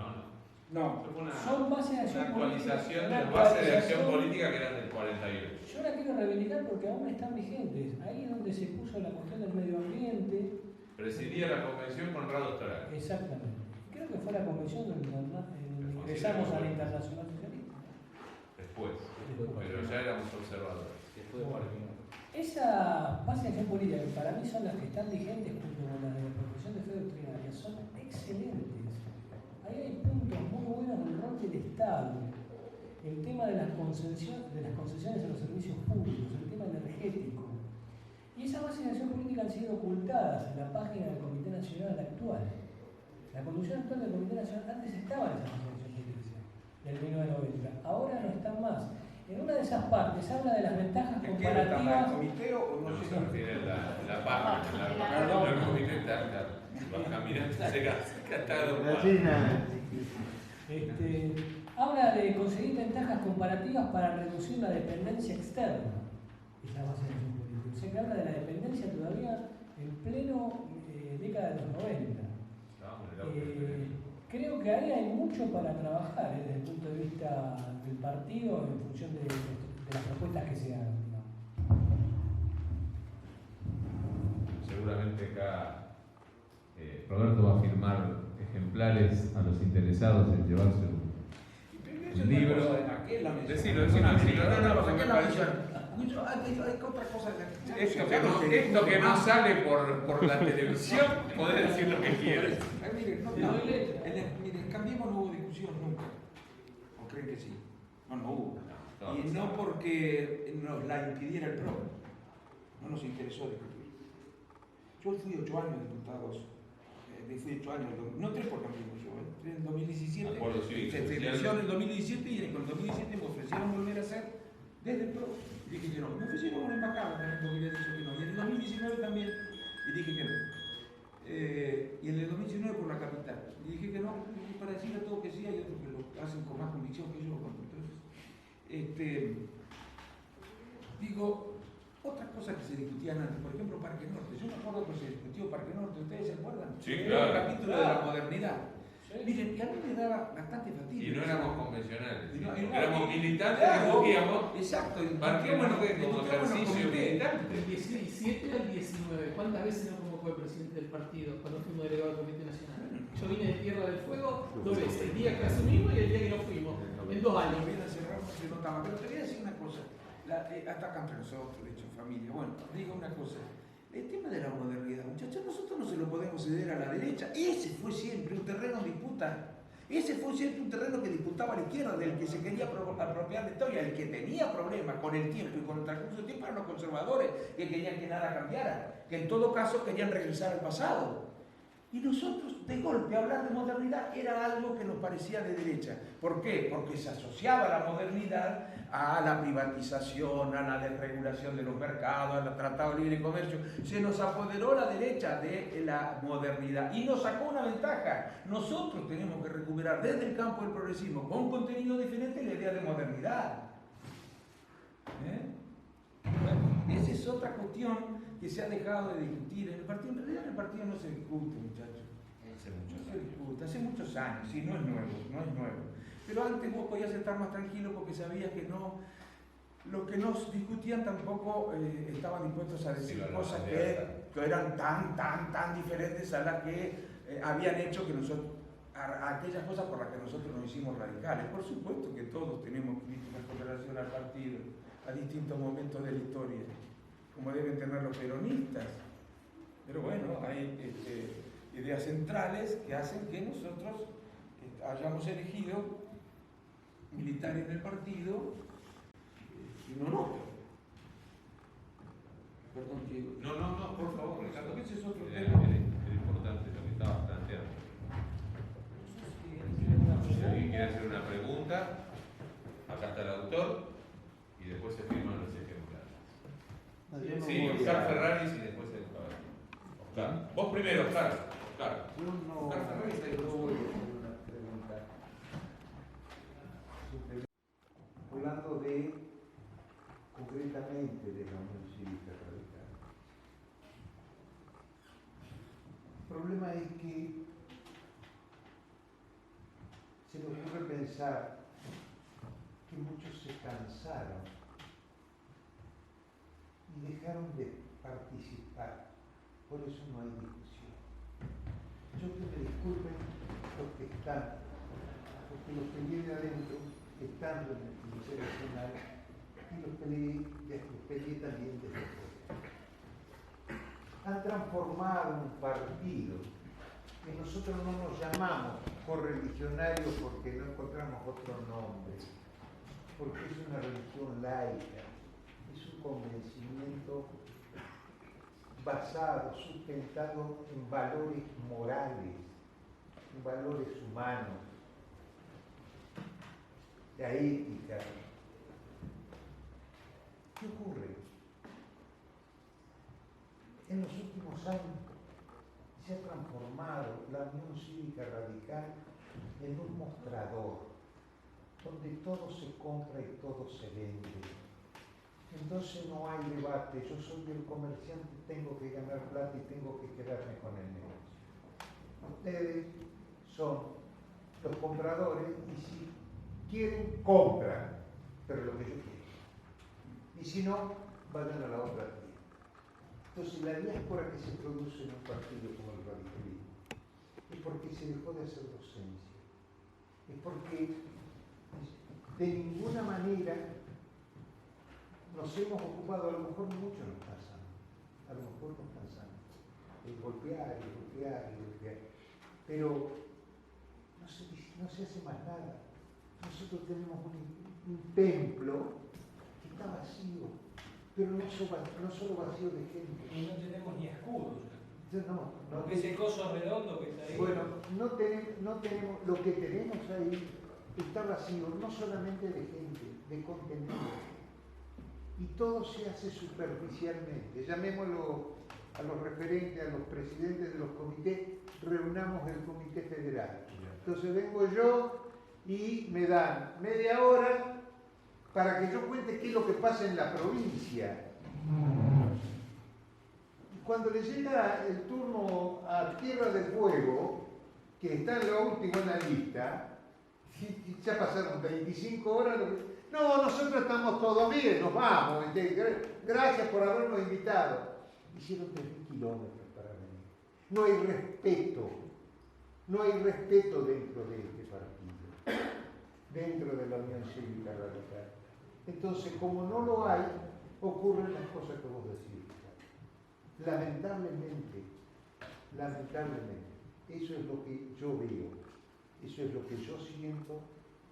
No. Son bases de acción política. Actualización de bases de acción política que eran del 48. Yo la quiero reivindicar porque aún están vigentes. Ahí es donde se puso la cuestión del medio ambiente. Presidía la convención Conrado Storari. Exactamente. Creo que fue la convención donde ingresamos a la Internacional Socialista. Después. Pero ya éramos observadores. Esa base de acción política, que para mí son las que están vigentes junto con las de la profesión de fe doctrinaria, son excelentes. Ahí hay puntos muy del Estado, el tema de las concesiones a los servicios públicos, el tema energético. Y esas bases de acción política han sido ocultadas en la página del Comité Nacional actual. La conducción actual del Comité Nacional, antes estaban esas bases de acción política, del 1990, ahora no están más. En una de esas partes habla de las ventajas comparativas. ¿El comité o no sé? Tiene la página, el comité está caminando, se catado. Habla de conseguir ventajas comparativas para reducir la dependencia externa. Esa base de acción política. O sea que habla de la dependencia todavía en pleno década de los 90. Creo que ahí hay mucho para trabajar desde el punto de vista del partido en función de las propuestas que se hagan. Seguramente acá Roberto va a firmar ejemplares a los interesados en llevarse un libro. Decilo, Hay otra cosa. Esto que no sale por la televisión, podés decir lo que quieras. Miren, Cambiemos no hubo discusión nunca. ¿O creen que sí? No hubo. Y no porque nos la impidiera el PRO. No nos interesó discutir. Yo fui 8 años diputado. Fui 8 años, no 3 por Cambiemos yo, entré en 2017. Se elecció en el 2017 y en el 2017 me ofrecieron volver a hacer desde el PRO. Y dije que no. Me ofrecieron una embajada también porque había dicho que no. Y en el 2019 también. Y dije que no. Y en el 2019 por la capital. Y dije que no. Y para decirle a todo que sí, hay otros que lo hacen con más convicción que yo. Entonces, digo, otras cosas que se discutían antes, por ejemplo, Parque Norte. Yo me acuerdo que se discutió Parque Norte, ¿ustedes se acuerdan? Sí, Era claro. el capítulo de la modernidad. Sí. Miren, y a mí me daba bastante fatiga. Y no éramos convencionales, éramos militantes, claro, discutíamos. Exacto. Parque Norte como ejercicio militante. Del 17 al 19, ¿cuántas veces no convocó el presidente del partido cuando fuimos delegados del Comité Nacional? Yo vine de Tierra del Fuego 2 veces, el día que asumimos y el día que no fuimos, en 2 años. Se notaba. Pero te voy a decir una cosa, hasta acá entre nosotros, de hecho, familia. Bueno, digo una cosa. El tema de la modernidad, muchachos, nosotros no se lo podemos ceder a la derecha. Ese fue siempre un terreno de disputa. Ese fue siempre un terreno que disputaba a la izquierda, del que se quería apropiar la historia. El que tenía problemas con el tiempo y con el transcurso del tiempo eran los conservadores, que querían que nada cambiara, que en todo caso querían regresar al pasado. Y nosotros, de golpe, hablar de modernidad era algo que nos parecía de derecha. ¿Por qué? Porque se asociaba la modernidad a la privatización, a la desregulación de los mercados, al Tratado de Libre Comercio. Se nos apoderó la derecha de la modernidad y nos sacó una ventaja. Nosotros tenemos que recuperar desde el campo del progresismo, con contenido diferente, la idea de modernidad. Bueno, esa es otra cuestión que se ha dejado de discutir en el partido. En realidad en el partido no se discute, muchachos. No se discute, hace muchos años, sí, no es nuevo. Pero antes vos podías estar más tranquilo porque sabías que no, los que nos discutían tampoco estaban dispuestos a decir cosas que eran tan diferentes a las que habían hecho que nosotros, a aquellas cosas por las que nosotros nos hicimos radicales. Por supuesto que todos tenemos críticas con relación al partido, a distintos momentos de la historia, como deben tener los peronistas. Pero bueno, hay ideas centrales que hacen que nosotros hayamos elegido militares en el partido y no otro. Perdón, Diego. No, por favor, Ricardo. Ese es otro tema. Era importante lo que estabas planteando. Si alguien quiere hacer una pregunta, acá está el autor y después se firman los ejemplares. Sí, Oscar Ferraris y después el Oscar. Vos primero, Oscar. Oscar Ferraris y después hablando de concretamente de la Unión Cívica Radical. El problema es que se me ocurre pensar que muchos se cansaron y dejaron de participar, por eso no hay discusión. Yo que me disculpen los que están, porque los que vienen adentro, estando en el Comité Nacional, y los peleé también desde fuera. Han transformado un partido que nosotros no nos llamamos correligionarios porque no encontramos otro nombre, porque es una religión laica, es un convencimiento basado, sustentado en valores morales, en valores humanos, la ética. ¿Qué ocurre? En los últimos años se ha transformado la Unión Cívica Radical en un mostrador donde todo se compra y todo se vende. Entonces no hay debate. Yo soy el comerciante, tengo que ganar plata y tengo que quedarme con el negocio. Ustedes son los compradores y si quieren, compran, pero lo que yo quiero. Y si no, vayan a la otra tía. Entonces la diáspora que se produce en un partido como el radicalismo es porque se dejó de hacer docencia, es porque de ninguna manera nos hemos ocupado, a lo mejor mucho nos cansamos, el golpear, pero no se hace más nada. Nosotros tenemos un templo que está vacío, pero no solo vacío de gente. Y no tenemos ni escudos. No, Porque ese coso redondo que está ahí. bueno, no tenemos, lo que tenemos ahí está vacío, no solamente de gente, de contenido. Y todo se hace superficialmente. Llamémoslo a los referentes, a los presidentes de los comités, reunamos el comité federal. Entonces vengo yo y me dan media hora para que yo cuente qué es lo que pasa en la provincia. Y cuando le llega el turno a Tierra del Fuego, que está en lo último en la lista, y ya pasaron 25 horas, no, nosotros estamos todos bien, nos vamos, gracias por habernos invitado. Hicieron 3.000 kilómetros para venir. No hay respeto dentro de este partido, dentro de la Unión Cívica Radical. Entonces, como no lo hay, ocurren las cosas que vos decís. Lamentablemente, eso es lo que yo veo, eso es lo que yo siento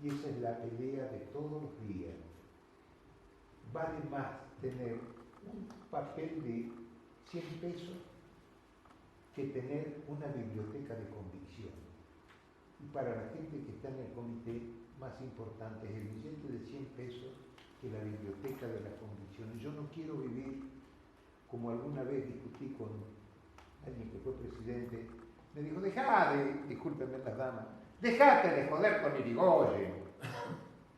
y esa es la pelea de todos los días. Vale más tener un papel de 100 pesos que tener una biblioteca de convicción. Y para la gente que está en el comité, más importante es el billete de 100 pesos que la biblioteca de la convicción. Yo no quiero vivir como alguna vez discutí con alguien que fue presidente, me dijo, discúlpenme las damas, dejate de joder con Irigoyen.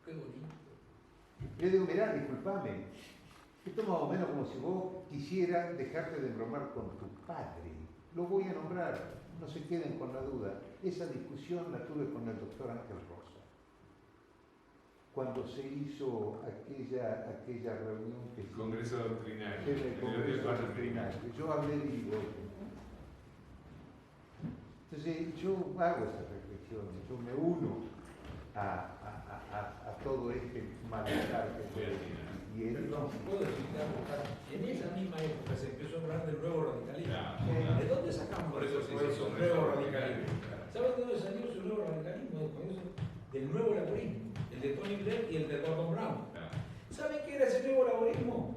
Qué bonito. Yo digo, mirá, discúlpame, esto es más o menos como si vos quisieras dejarte de bromar con tu padre. Lo voy a nombrar, no se queden con la duda. Esa discusión la tuve con el doctor Ángel Rosa. Cuando se hizo aquella reunión que el Congreso Doctrinario. En el Congreso Doctrinario. Yo hablé de Irigoyen. Entonces yo hago esas reflexiones, yo me uno a todo este malestar que fue. Y él Perdón, ¿puedo decir algo? En esa misma época se empezó a hablar del nuevo radicalismo. Claro. ¿De dónde sacamos Por eso se hizo el Congreso nuevo Radical. radicalismo? ¿Saben de dónde salió ese nuevo radicalismo? Del nuevo laborismo, el de Tony Blair y el de Gordon Brown. Claro. ¿Saben qué era ese nuevo laborismo?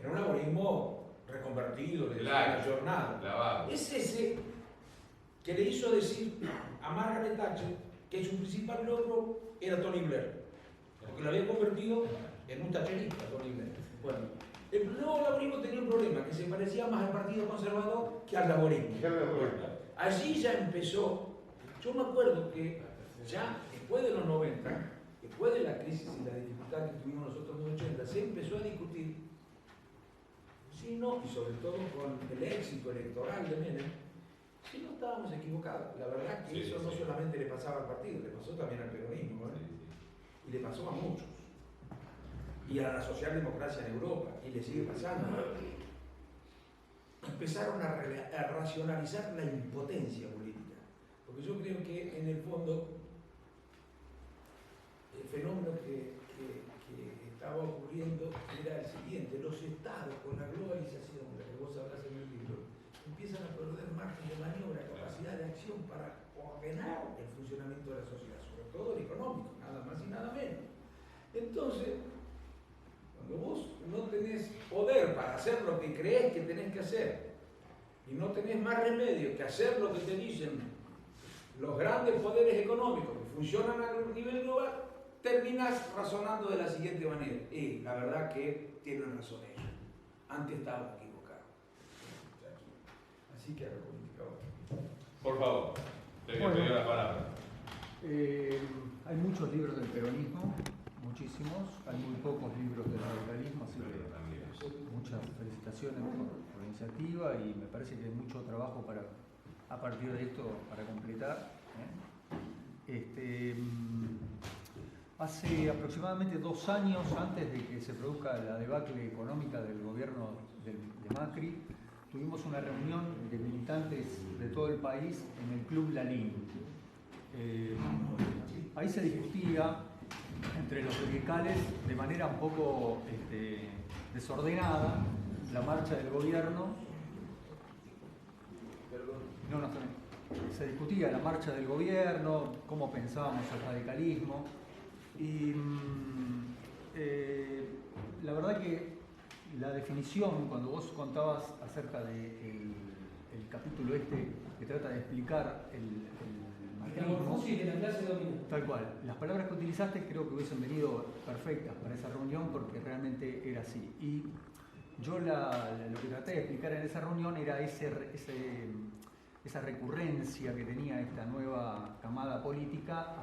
Era un laborismo reconvertido, de Claro. jornada. Lavado. Es ese que le hizo decir a Margaret Thatcher que su principal logro era Tony Blair, porque lo había convertido en un thatcherista, Tony Blair. Bueno, el nuevo laborismo tenía un problema, que se parecía más al Partido Conservador que al laborismo. Allí ya empezó, yo me acuerdo que ya después de los 90, después de la crisis y la dificultad que tuvimos nosotros en los 80, se empezó a discutir, si no, y sobre todo con el éxito electoral de Menem, si no estábamos equivocados. La verdad que eso no solamente le pasaba al partido, le pasó también al peronismo, ¿eh? Y le pasó a muchos. Y a la socialdemocracia en Europa, y le sigue pasando. Empezaron a racionalizar la impotencia política. Porque yo creo que en el fondo el fenómeno que estaba ocurriendo era el siguiente: los estados, con la globalización, de la que vos hablas en el libro, empiezan a perder margen de maniobra, capacidad de educación para ordenar el funcionamiento de la sociedad, sobre todo el económico, nada más y nada menos. Entonces, cuando vos no tenés poder para hacer lo que crees que tenés que hacer y no tenés más remedio que hacer lo que te dicen los grandes poderes económicos que funcionan a nivel global, terminás razonando de la siguiente manera. Y la verdad que tienen razón ellos. Antes estaban equivocados. Así que la política ahora. Por favor, te voy a pedir la palabra. Hay muchos libros del peronismo, muchísimos. Hay muy pocos libros del radicalismo, así que muchas felicitaciones por la iniciativa y me parece que hay mucho trabajo a partir de esto para completar. Hace aproximadamente 2 años, antes de que se produzca la debacle económica del gobierno de Macri, tuvimos una reunión de militantes de todo el país en el Club Lalín. Ahí se discutía entre los radicales de manera un poco desordenada la marcha del gobierno. Se discutía la marcha del gobierno, cómo pensábamos el radicalismo y la verdad que la definición, cuando vos contabas acerca del capítulo que trata de explicar el macrismo, de la clase dominante. Tal cual, las palabras que utilizaste creo que hubiesen venido perfectas para esa reunión porque realmente era así. Y yo lo que traté de explicar en esa reunión era esa recurrencia que tenía esta nueva camada política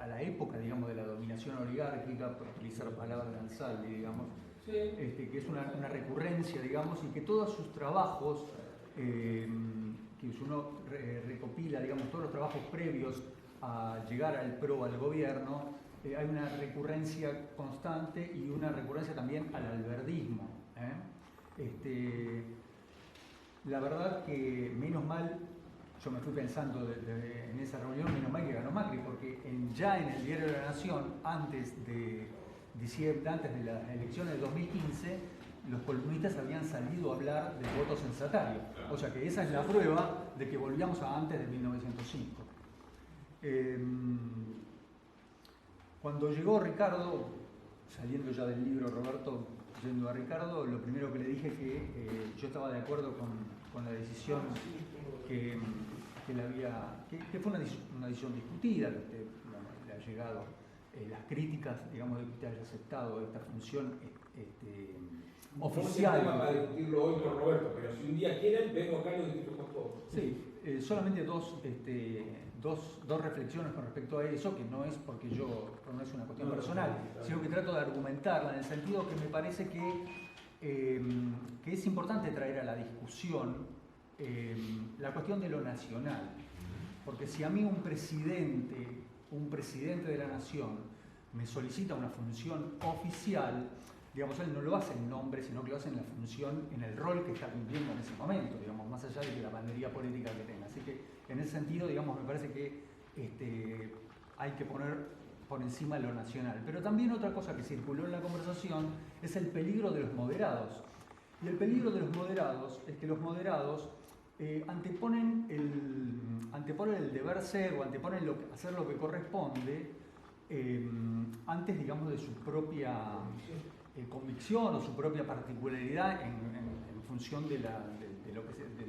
a la época, digamos, de la dominación oligárquica, por utilizar palabras de Ansaldi, digamos, Sí. Que es una recurrencia, digamos, y que todos sus trabajos, que uno recopila, digamos, todos los trabajos previos a llegar al gobierno, hay una recurrencia constante y una recurrencia también al alberguismo. La verdad que menos mal, yo me fui pensando en esa reunión, menos mal que ganó Macri, porque ya en el Diario de la Nación, antes de las elecciones de 2015, los columnistas habían salido a hablar del voto censatario. O sea que esa es la prueba de que volvíamos a antes de 1905. Cuando llegó Ricardo, saliendo ya del libro Roberto, yendo a Ricardo, lo primero que le dije que yo estaba de acuerdo con la decisión que fue una decisión discutida, que usted le ha llegado las críticas, digamos, de que usted haya aceptado esta función oficial. No es un tema para discutirlo hoy con Roberto, pero si un día quieren, vengo acá y lo discuto con todos. Sí, solamente dos reflexiones con respecto a eso, que no es porque no es una cuestión personal, sino que trato de argumentarla en el sentido que me parece que es importante traer a la discusión la cuestión de lo nacional. Porque si a mí un presidente de la nación me solicita una función oficial, digamos, él no lo hace en nombre, sino que lo hace en la función, en el rol que está cumpliendo en ese momento, digamos, más allá de la bandería política que tenga. Así que en ese sentido, digamos, me parece que hay que poner por encima lo nacional. Pero también otra cosa que circuló en la conversación es el peligro de los moderados. Y el peligro de los moderados es que los moderados anteponen el deber ser o anteponen hacer lo que corresponde antes, digamos, de su propia convicción o su propia particularidad en función del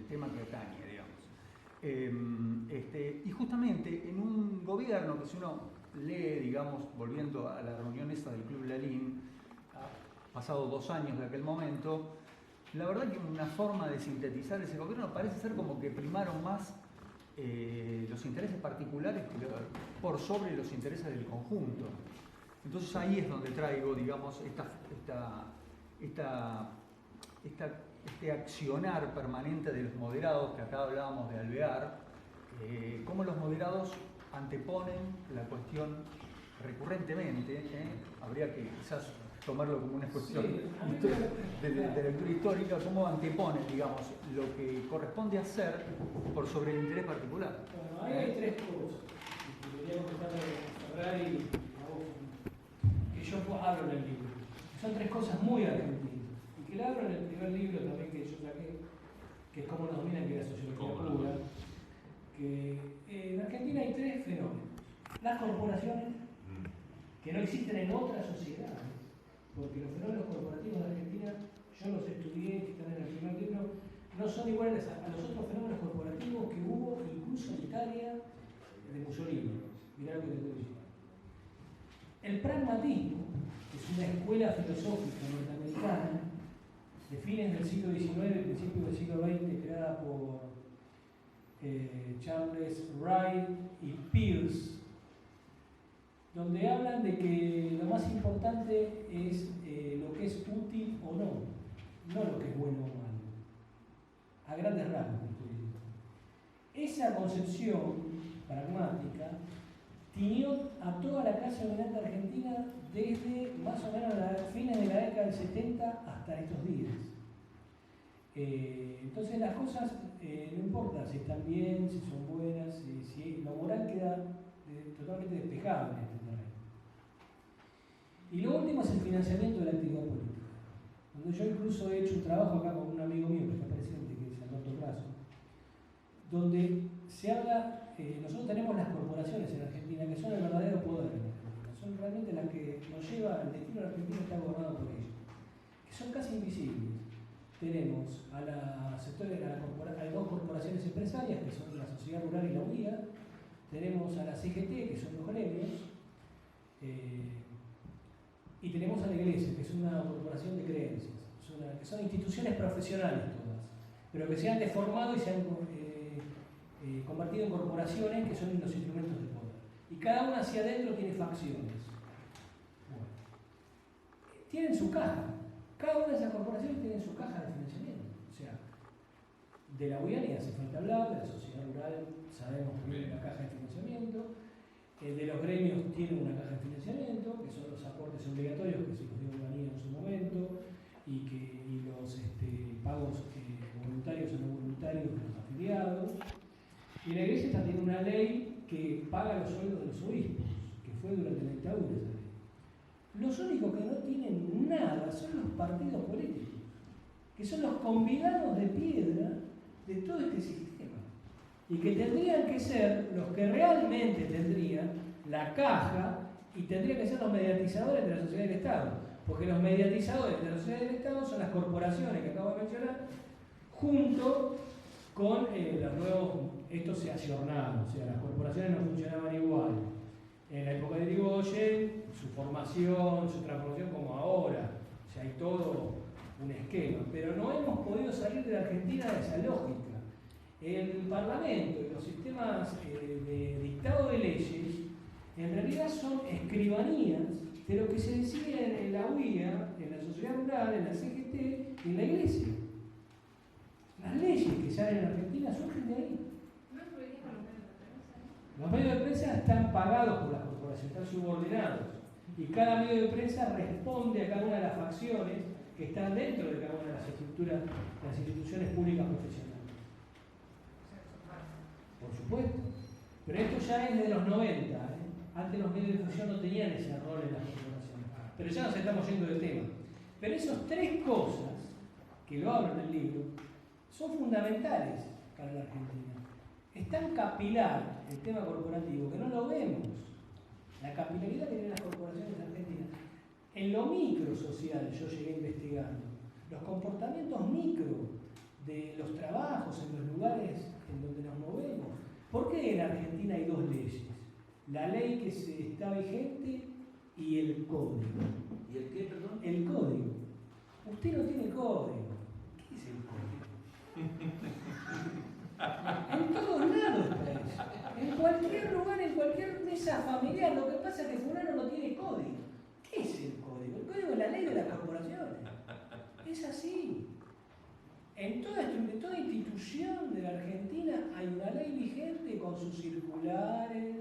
tema que atañe, digamos. Y justamente en un gobierno que si uno lee, digamos, volviendo a la reunión esa del Club Lalín, pasado 2 años de aquel momento, la verdad que una forma de sintetizar ese gobierno parece ser como que primaron más los intereses particulares por sobre los intereses del conjunto. Entonces ahí es donde traigo, digamos, este accionar permanente de los moderados, que acá hablábamos de Alvear, cómo los moderados anteponen la cuestión recurrentemente, habría que quizás tomarlo como una cuestión de lectura histórica, cómo anteponen, digamos, lo que corresponde hacer por sobre el interés particular. Bueno, ahí hay 3 cosas que quería comentar a Ferrari, que yo hablo en el libro. Son 3 cosas muy argentinas, y que la hablo en el primer libro también que yo saqué, que es Cómo nos dominan, que es la sociología pura. que en Argentina hay tres fenómenos. Las corporaciones, que no existen en otras sociedades, porque los fenómenos corporativos de Argentina, yo los estudié, están en el primer libro, no son iguales a los otros fenómenos corporativos que hubo incluso en Italia de Mussolini. Mirá lo que te estoy diciendo. El pragmatismo, que es una escuela filosófica norteamericana de fines del siglo XIX, principios del siglo XX, creada por Charles Wright y Peirce, donde hablan de que lo más importante es lo que es útil o no lo que es bueno o malo. A grandes rasgos, estoy diciendo. Esa concepción pragmática tiñó a toda la clase dominante argentina desde más o menos fines de la década del 70 hasta estos días. Entonces las cosas, no importa si están bien, si son buenas, si lo moral queda totalmente despejado en este terreno. Y lo último es el financiamiento de la actividad política. Donde yo incluso he hecho un trabajo acá con un amigo mío que está presente, que es Alberto Prazo, donde se habla, nosotros tenemos las corporaciones en Argentina, que son el verdadero poder en Argentina, son realmente las que nos lleva, el destino de Argentina está gobernado por ellos, que son casi invisibles. Tenemos a hay dos corporaciones empresarias, que son la Sociedad Rural y la UIA, tenemos a la CGT, que son los gremios, y tenemos a la Iglesia, que es una corporación de creencias, que son instituciones profesionales todas, pero que se han deformado y se han convertido en corporaciones que son los instrumentos de poder. Y cada una hacia adentro tiene facciones. Bueno, tienen su caja. Cada una de esas corporaciones tiene su caja de financiamiento. O sea, de la UIA ni hace falta hablar, de la Sociedad Rural sabemos que tiene una caja de financiamiento, de los gremios tienen una caja de financiamiento, que son los aportes obligatorios que se los dio Urbanía en su momento, y los pagos voluntarios o no voluntarios de los afiliados. Y la Iglesia está tiene una ley que paga los sueldos de los obispos, que fue durante la dictadura esa ley. Los únicos que no tienen nada son los partidos políticos, que son los convidados de piedra de todo este sistema, y que tendrían que ser los que realmente tendrían la caja y tendrían que ser los mediatizadores de la sociedad del Estado, porque los mediatizadores de la sociedad del Estado son las corporaciones que acabo de mencionar, junto con los nuevos, esto se ha ayornado, o sea, las corporaciones no funcionaban igual en la época de Irigoyen, su formación, su transformación como ahora, o sea, hay todo un esquema, pero no hemos podido salir de la Argentina de esa lógica. El Parlamento y los sistemas de dictado de leyes en realidad son escribanías de lo que se decide en la UIA, en la Sociedad Rural, en la CGT y en la Iglesia. Las leyes que salen en Argentina surgen de ahí. Los medios de prensa están pagados por las corporaciones, están subordinados. Y cada medio de prensa responde a cada una de las facciones que están dentro de cada una de las estructuras, de las instituciones públicas profesionales. Por supuesto. Pero esto ya es de los 90. Antes los medios de difusión no tenían ese rol en las corporaciones. Pero ya nos estamos yendo del tema. Pero esas tres cosas, que lo hablo en el libro, son fundamentales para la Argentina. Es tan capilar el tema corporativo que no lo vemos. La capilaridad que tienen las corporaciones argentinas. En lo micro social yo llegué investigando. Los comportamientos micro de los trabajos, en los lugares en donde nos movemos. ¿Por qué en Argentina hay dos leyes? La ley que está vigente y el código. ¿Y el qué, perdón? El código. Usted no tiene código. ¿Qué es el código? En todos lados está eso. En cualquier lugar, en cualquier mesa familiar, lo que pasa es que fulano no tiene código. ¿Qué es el código? El código es la ley de las corporaciones. Es así. En toda institución de la Argentina hay una ley vigente con sus circulares,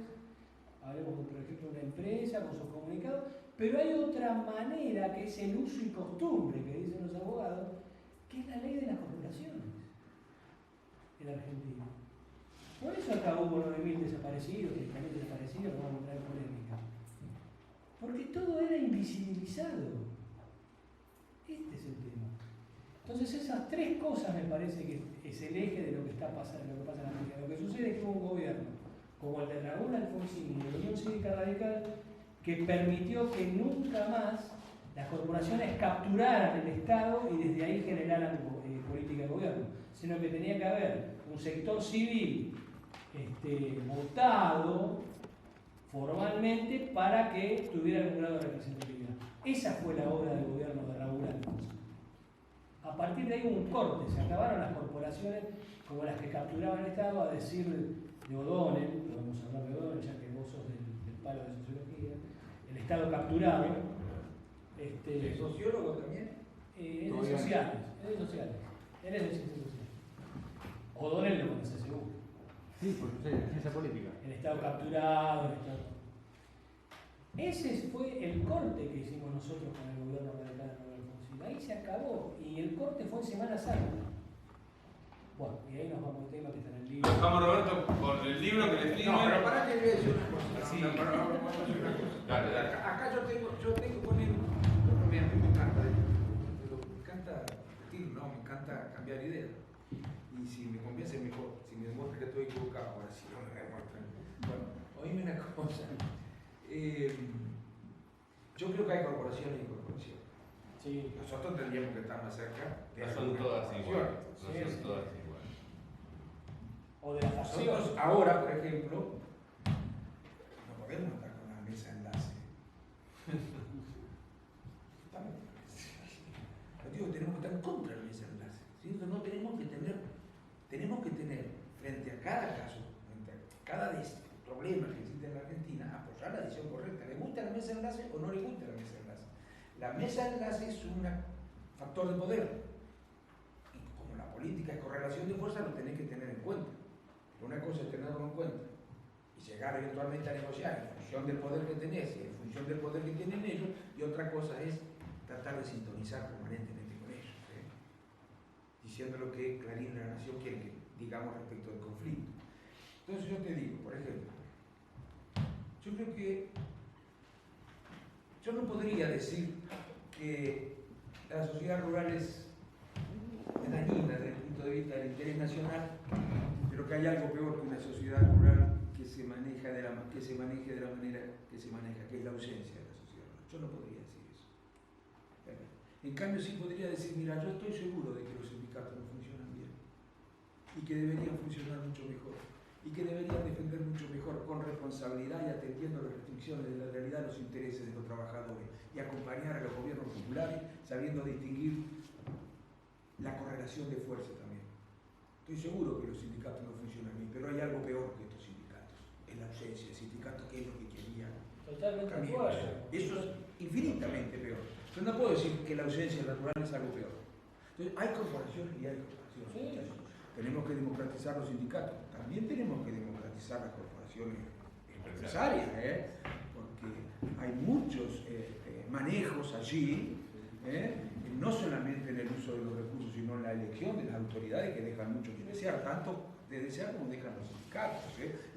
hablemos por ejemplo de una empresa, con sus comunicados, pero hay otra manera que es el uso y costumbre, que dicen los abogados, que es la ley de las corporaciones en Argentina. Por eso acá hubo 9.000 desaparecidos, 30.000 desaparecidos, no vamos a traer polémica. Porque todo era invisibilizado. Este es el tema. Entonces esas tres cosas cosas me parece que es el eje de lo que está pasando, lo que pasa en Argentina. Lo que sucede es que hubo un gobierno, como el de Raúl Alfonsín y de la Unión Cívica Radical, que permitió que nunca más las corporaciones capturaran el Estado y desde ahí generaran política de gobierno, sino que tenía que haber un sector civil votado formalmente para que tuviera algún grado de representatividad. Esa fue la obra del gobierno de Raúl Alfonsín. A partir de ahí hubo un corte, se acabaron las corporaciones como las que capturaban el Estado, a decir de O'Donnell, vamos a hablar de O'Donnell ya que vos sos del palo de sociología, el Estado capturado. ¿Es sociólogo también? Es de sociales, él es de ciencias sociales. O'Donnell lo conoce seguro. Sí, por ciencia política. El Estado capturado, el Estado... Ese fue el corte que hicimos nosotros con el gobierno radical de Raúl Alfonsín. Ahí se acabó, y el corte fue en Semana Santa. Bueno, y ahí nos vamos al tema que está en el libro. Dejamos, Roberto, con el libro que le escribe. No, pero para que le decir una cosa. Sí. Vamos a decir una cosa. Dale, dale. Acá yo tengo con él, a mí me encanta, pero me encanta repetir, no, me encanta cambiar ideas. Y si me convence mejor, si me demuestra que estoy equivocado, ahora sí no me demuestran. Bueno, oíme una cosa. Yo creo que hay corporaciones y corporaciones. Sí. Nosotros tendríamos que estar más cerca de No son algunas todas iguales. corporaciones. No son todas iguales. O de la facción. Nosotros ahora, por ejemplo, no podemos estar con la mesa de enlace. Estamos con la mesa de enlace. Yo digo, tenemos que estar en contra de la mesa de enlace. ¿Cierto? No tenemos que tener frente a cada caso, frente a cada problema que existe en la Argentina, apoyar la decisión correcta. ¿Le gusta la mesa de enlace o no le gusta la mesa de enlace? La mesa de enlace es un factor de poder. Y como la política es correlación de fuerza, lo tenés que tener en cuenta. Una cosa es tenerlo en cuenta y llegar eventualmente a negociar en función del poder que tenés y en función del poder que tienen ellos, y otra cosa es tratar de sintonizar permanentemente con ellos, diciendo lo que Clarín y La Nación quieren que digamos respecto del conflicto. Entonces yo te digo, por ejemplo, yo creo que yo no podría decir que la sociedad rural es dañina desde el punto de vista del interés nacional, pero que hay algo peor que una sociedad rural que se maneje de la manera que se maneja, que es la ausencia de la sociedad rural. Yo no podría decir eso. En cambio sí podría decir, mira, yo estoy seguro de que los sindicatos no funcionan bien y que deberían funcionar mucho mejor y que deberían defender mucho mejor con responsabilidad y atendiendo las restricciones de la realidad, los intereses de los trabajadores, y acompañar a los gobiernos populares sabiendo distinguir la correlación de fuerza también. Estoy seguro que los sindicatos no funcionan bien, pero hay algo peor que estos sindicatos, es la ausencia de sindicatos, que es lo que quería Totalmente de cambiar. acuerdo. Eso es infinitamente peor. Yo no puedo decir que la ausencia natural es algo peor. Entonces, hay corporaciones y hay corporaciones. Sí. Tenemos que democratizar los sindicatos, también tenemos que democratizar las corporaciones empresarias, porque hay muchos manejos allí, no solamente en el uso de los recursos, sino en la elección de las autoridades, que dejan mucho que desear, tanto de desear como dejan los sindicatos.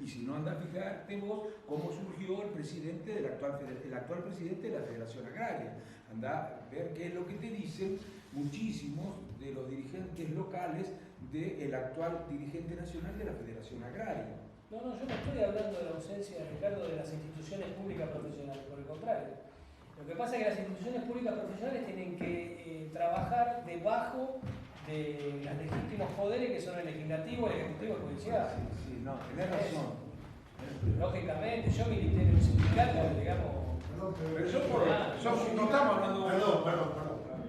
Y si no, anda a fijarte vos cómo surgió el presidente el actual presidente de la Federación Agraria. Anda a ver qué es lo que te dicen muchísimos de los dirigentes locales del actual dirigente nacional de la Federación Agraria. No, yo no estoy hablando de la ausencia, Ricardo, de las instituciones públicas profesionales, por el contrario. Lo que pasa es que las instituciones públicas profesionales tienen que trabajar debajo de los legítimos poderes que son el legislativo, el ejecutivo y el judicial. Sí, no, tenés razón. Lógicamente, yo milité en un sindicato, digamos. Pero no estamos hablando de... Perdón.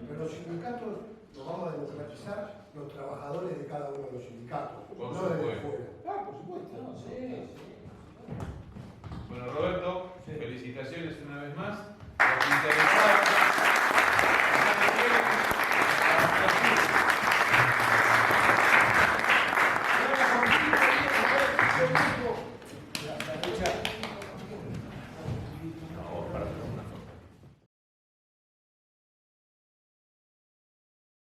Pero los sindicatos los vamos a democratizar los trabajadores de cada uno de los sindicatos, Por no desde supuesto. fuera. por supuesto. No, sí. Bueno, Roberto, felicitaciones una vez más. Los interesados. Yo tengo